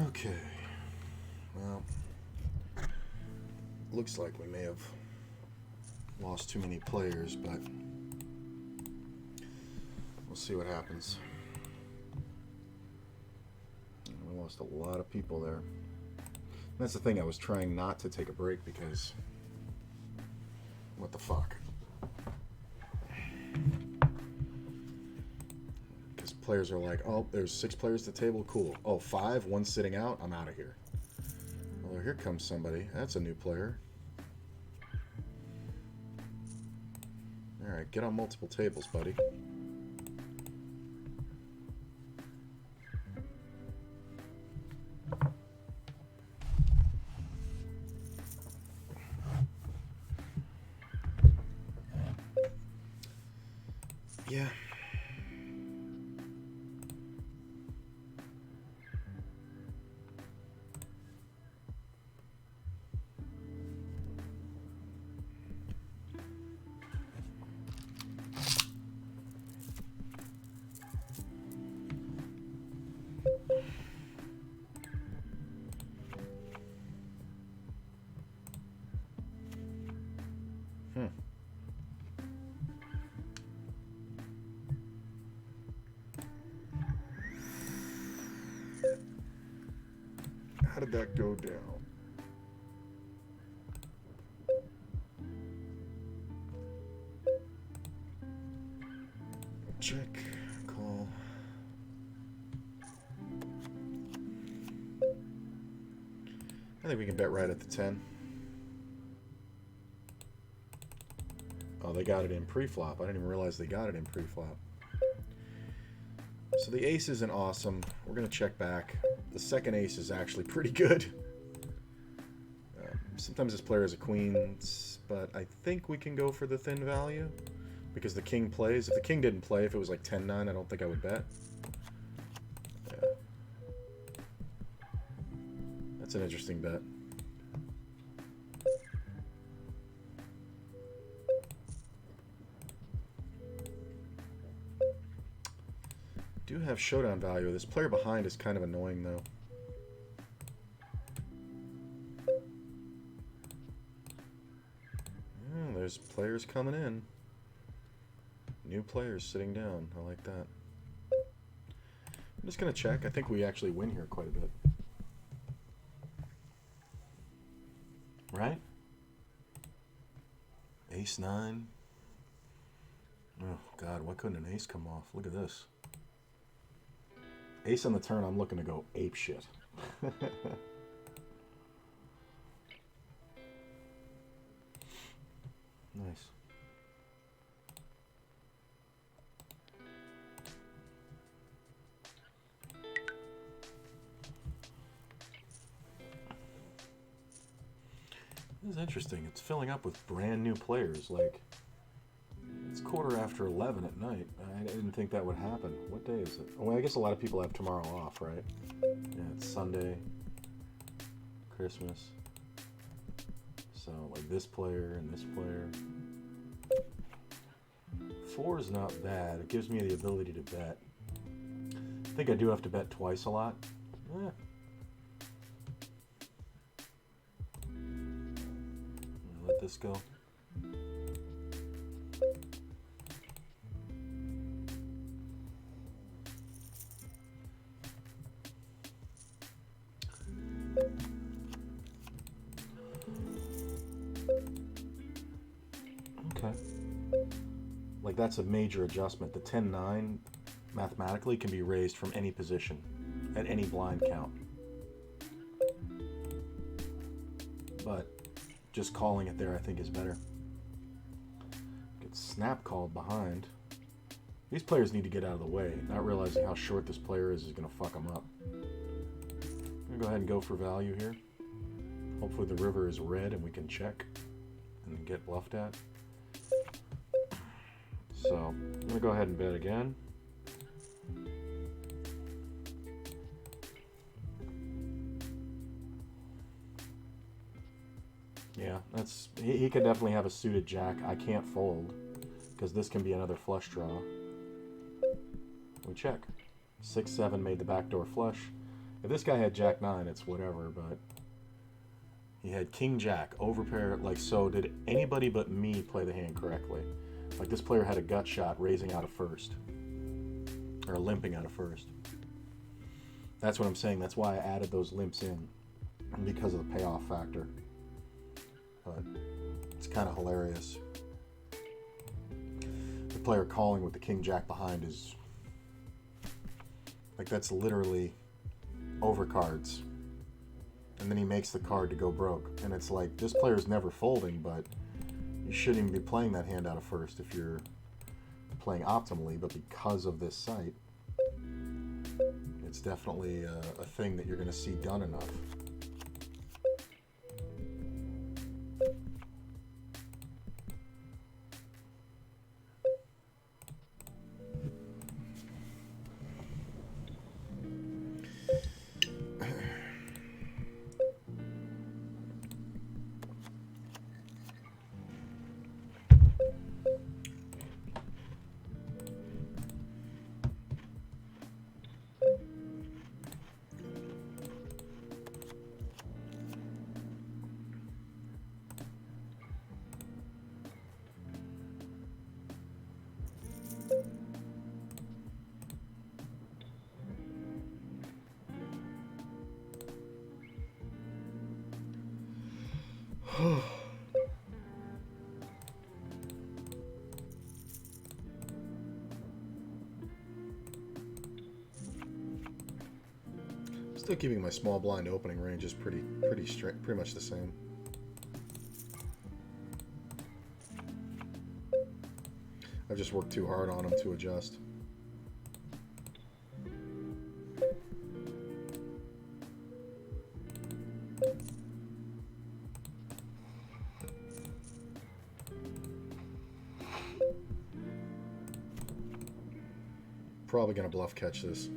[SPEAKER 1] Okay. Well, looks like we may have lost too many players, but we'll see what happens. We lost a lot of people there. That's the thing, I was trying not to take a break because what the fuck? Because players are like, oh, there's 6 players at the table, cool. Oh, 5, 1 sitting out, I'm out of here. Oh, here comes somebody. That's a new player. Alright, get on multiple tables, buddy. Yeah. How did that go down? Check, call. I think we can bet right at the 10. Oh, they got it in pre-flop. I didn't even realize they got it in pre-flop. So the ace isn't awesome. We're going to check back. The second ace is actually pretty good. Sometimes this player has a queens, but I think we can go for the thin value because the king plays. If the king didn't play, if it was like 10-9, I don't think I would bet. Yeah. That's an interesting bet. Do have showdown value. This player behind is kind of annoying though. Oh, there's players coming in. New players sitting down. I like that. I'm just gonna check. I think we actually win here quite a bit. Right? Ace 9. Oh god, why couldn't an ace come off? Look at this. Ace on the turn, I'm looking to go ape shit. Nice. This is interesting. It's filling up with brand new players. Like, it's 11:15 at night. I didn't think that would happen. What day is it? Oh, I guess a lot of people have tomorrow off, right? Yeah, it's Sunday. Christmas. So, like this player and this player. 4 is not bad. It gives me the ability to bet. I think I do have to bet twice a lot. Eh. Let this go. Okay. Like that's a major adjustment. The 10-9 mathematically can be raised from any position at any blind count. But just calling it there I think is better. Get snap called behind. These players need to get out of the way. Not realizing how short this player is going to fuck them up. I'm going to go ahead and go for value here. Hopefully the river is red and we can check and get bluffed at. So I'm going to go ahead and bet again. Yeah, that's he could definitely have a suited jack. I can't fold because this can be another flush draw. We check. 6-7 made the backdoor flush. If this guy had Jack 9, it's whatever, but he had King Jack, overpair, like, so did anybody but me play the hand correctly? Like, this player had a gut shot raising out of first. Or limping out of first. That's what I'm saying. That's why I added those limps in. Because of the payoff factor. But it's kind of hilarious. The player calling with the King Jack behind is... like, that's literally overcards. And then he makes the card to go broke. And it's like, this player's never folding, but you shouldn't even be playing that hand out of first if you're playing optimally. But because of this site, it's definitely a thing that you're going to see done enough. Still keeping my small blind opening range is pretty much the same. I've just worked too hard on them to adjust. Probably gonna bluff catch this.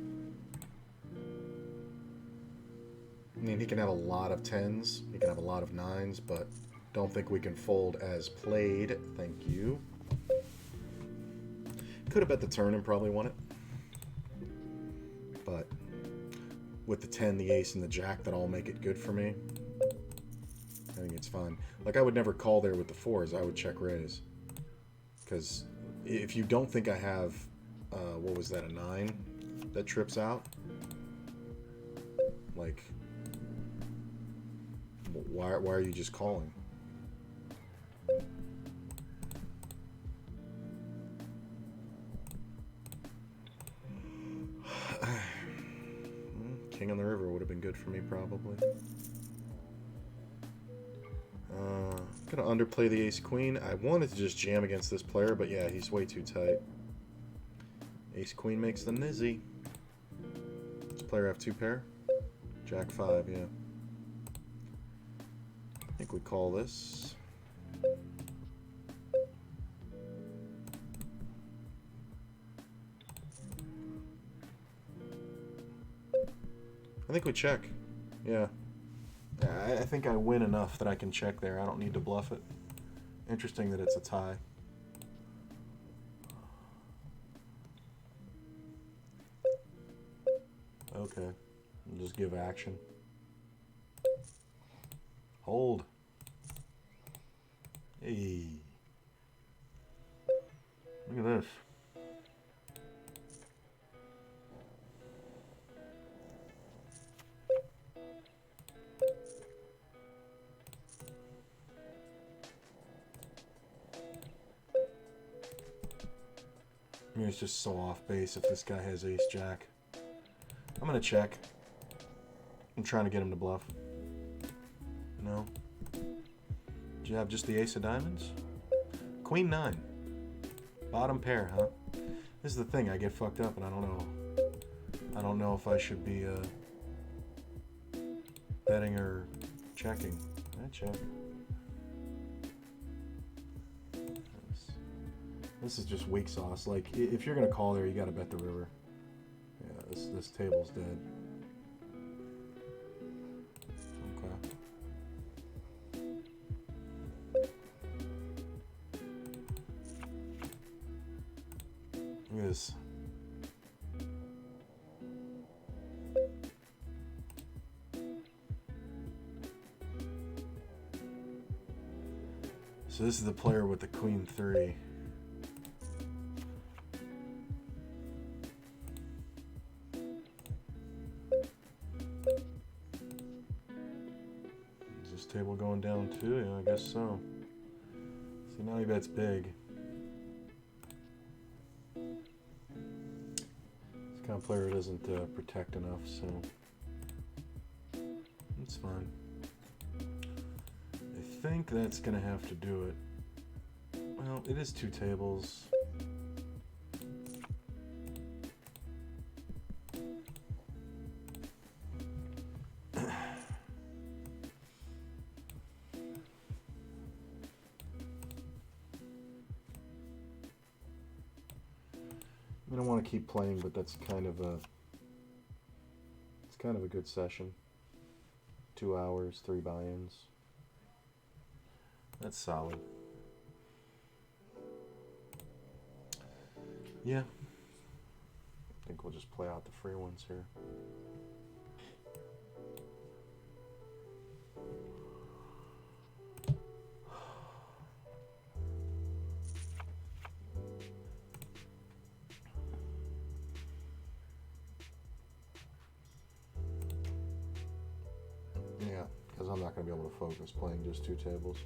[SPEAKER 1] I mean, he can have a lot of 10s, he can have a lot of 9s, but don't think we can fold as played. Thank you. Could have bet the turn and probably won it. But with the 10, the ace, and the jack, that all make it good for me. I think it's fine. Like, I would never call there with the 4s. I would check raise. Because if you don't think I have, what was that, a 9 that trips out? Like, why are you just calling? King on the river would have been good for me, probably. Gonna underplay the ace queen. I wanted to just jam against this player, but yeah, he's way too tight. Ace queen makes the nizzy. Does player have 2 pair? Jack 5, yeah. I think we call this. I think we check. Yeah. I think I win enough that I can check there. I don't need to bluff it. Interesting that it's a tie. Okay. We'll just give action. Hold. Hey. Look at this. I mean, it's just so off base if this guy has ace jack. I'm gonna check. I'm trying to get him to bluff. No. Do you have just the ace of diamonds? Queen 9. Bottom pair, huh? This is the thing, I get fucked up and I don't know. I don't know if I should be betting or checking. I check. This is just weak sauce. Like, if you're gonna call there, you gotta bet the river. Yeah, this table's dead. Okay. Look at this. So this is the player with the queen 3. Is this table going down too? Yeah, I guess so. See, now he bets big. This kind of player doesn't protect enough, so it's fine. I think that's gonna have to do it. Well, it is 2 tables. I don't want to keep playing, but that's kind of a good session. 2 hours, 3 buy-ins. That's solid. Yeah. I think we'll just play out the free ones here. Yeah, because I'm not going to be able to focus playing just 2 tables.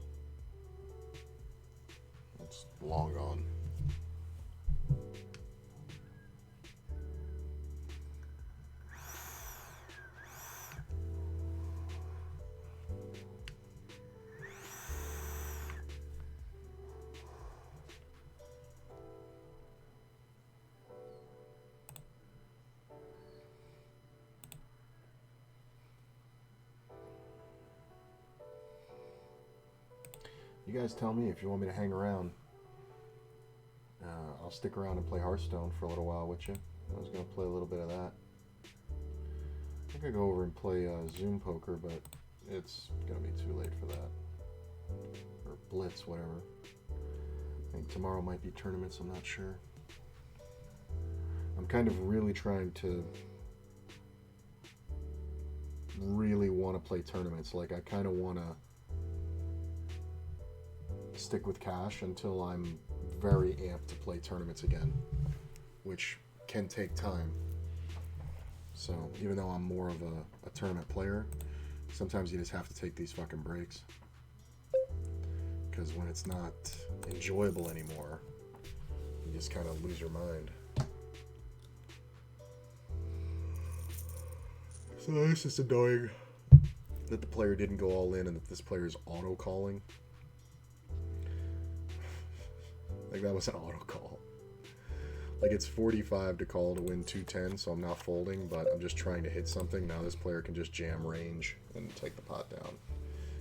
[SPEAKER 1] It's long gone. You guys tell me if you want me to hang around. I'll stick around and play Hearthstone for a little while with you. I was going to play a little bit of that. I think I'll go over and play Zoom Poker, but it's going to be too late for that. Or Blitz, whatever. I think tomorrow might be tournaments, I'm not sure. I'm kind of really trying to really want to play tournaments. Like, I kind of want to stick with cash until I'm very amped to play tournaments again, which can take time. So even though I'm more of a tournament player, sometimes you just have to take these fucking breaks, because when it's not enjoyable anymore, you just kind of lose your mind. So it's just annoying that the player didn't go all in and that this player is auto calling. Like, that was an auto call. Like, it's 45 to call to win 210, so I'm not folding, but I'm just trying to hit something. Now this player can just jam range and take the pot down.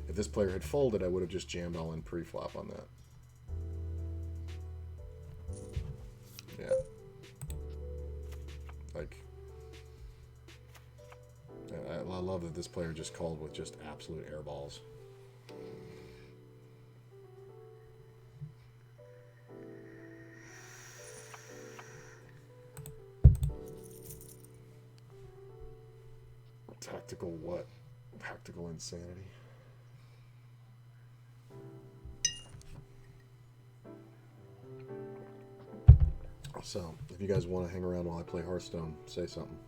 [SPEAKER 1] If this player had folded, I would have just jammed all in pre-flop on that. Yeah. Like, I love that this player just called with just absolute air balls. Tactical what? Tactical insanity. So, if you guys want to hang around while I play Hearthstone, say something.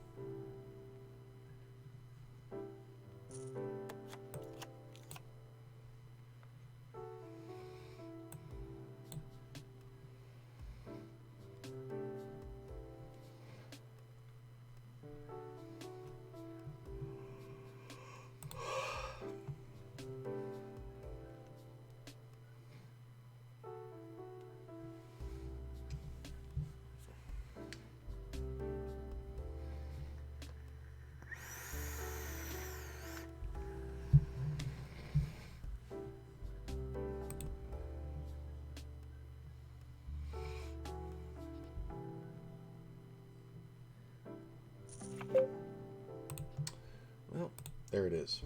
[SPEAKER 1] Well, there it is.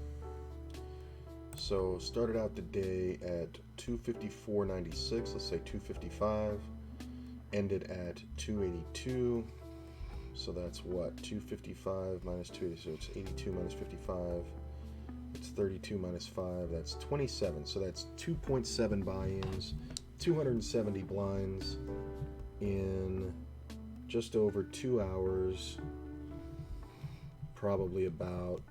[SPEAKER 1] So started out the day at 254.96, let's say 255. Ended at 282. So that's what, 255 minus 280, so it's 82 minus 55. It's 32 minus 5. That's 27. So that's 2.7 buy-ins, 270 blinds in just over 2 hours. Probably about,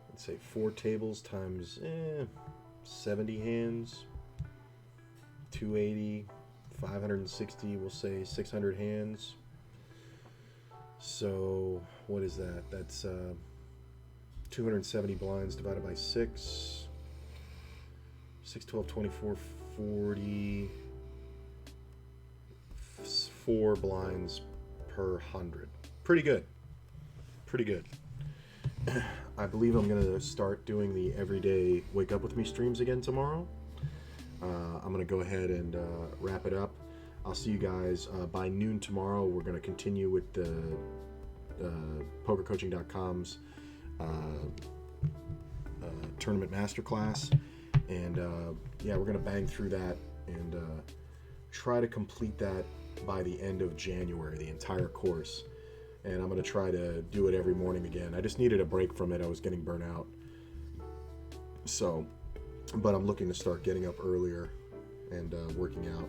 [SPEAKER 1] let's say, 4 tables times 70 hands. 280, 560, we'll say 600 hands. So what is that? That's 270 blinds divided by 6. 6, 12, 24, 40. 4 blinds per 100. Pretty good. Pretty good. I believe I'm going to start doing the everyday Wake Up With Me streams again tomorrow. I'm going to go ahead and wrap it up. I'll see you guys by noon tomorrow. We're going to continue with the pokercoaching.com's tournament masterclass. And yeah, we're going to bang through that and try to complete that by the end of January, the entire course. And I'm going to try to do it every morning again. I just needed a break from it. I was getting burnt out. So, but I'm looking to start getting up earlier and working out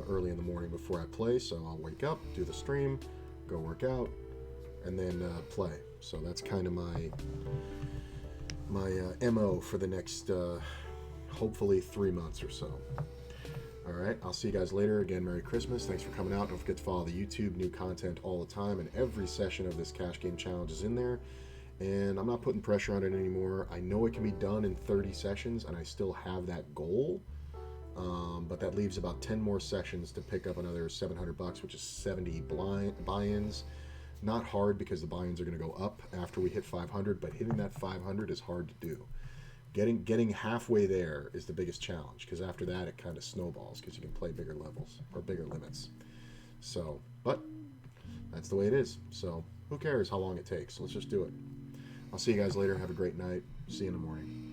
[SPEAKER 1] early in the morning before I play. So I'll wake up, do the stream, go work out, and then play. So that's kind of my MO for the next hopefully 3 months or so. All right, I'll see you guys later. Again, Merry Christmas. Thanks for coming out. Don't forget to follow the YouTube. New content all the time, and every session of this cash game challenge is in there. And I'm not putting pressure on it anymore. I know it can be done in 30 sessions, and I still have that goal. But that leaves about 10 more sessions to pick up another $700, which is 70 buy-ins. Not hard because the buy-ins are going to go up after we hit 500, but hitting that 500 is hard to do. Getting halfway there is the biggest challenge, because after that it kind of snowballs because you can play bigger levels or bigger limits. So, but that's the way it is. So who cares how long it takes? Let's just do it. I'll see you guys later. Have a great night. See you in the morning.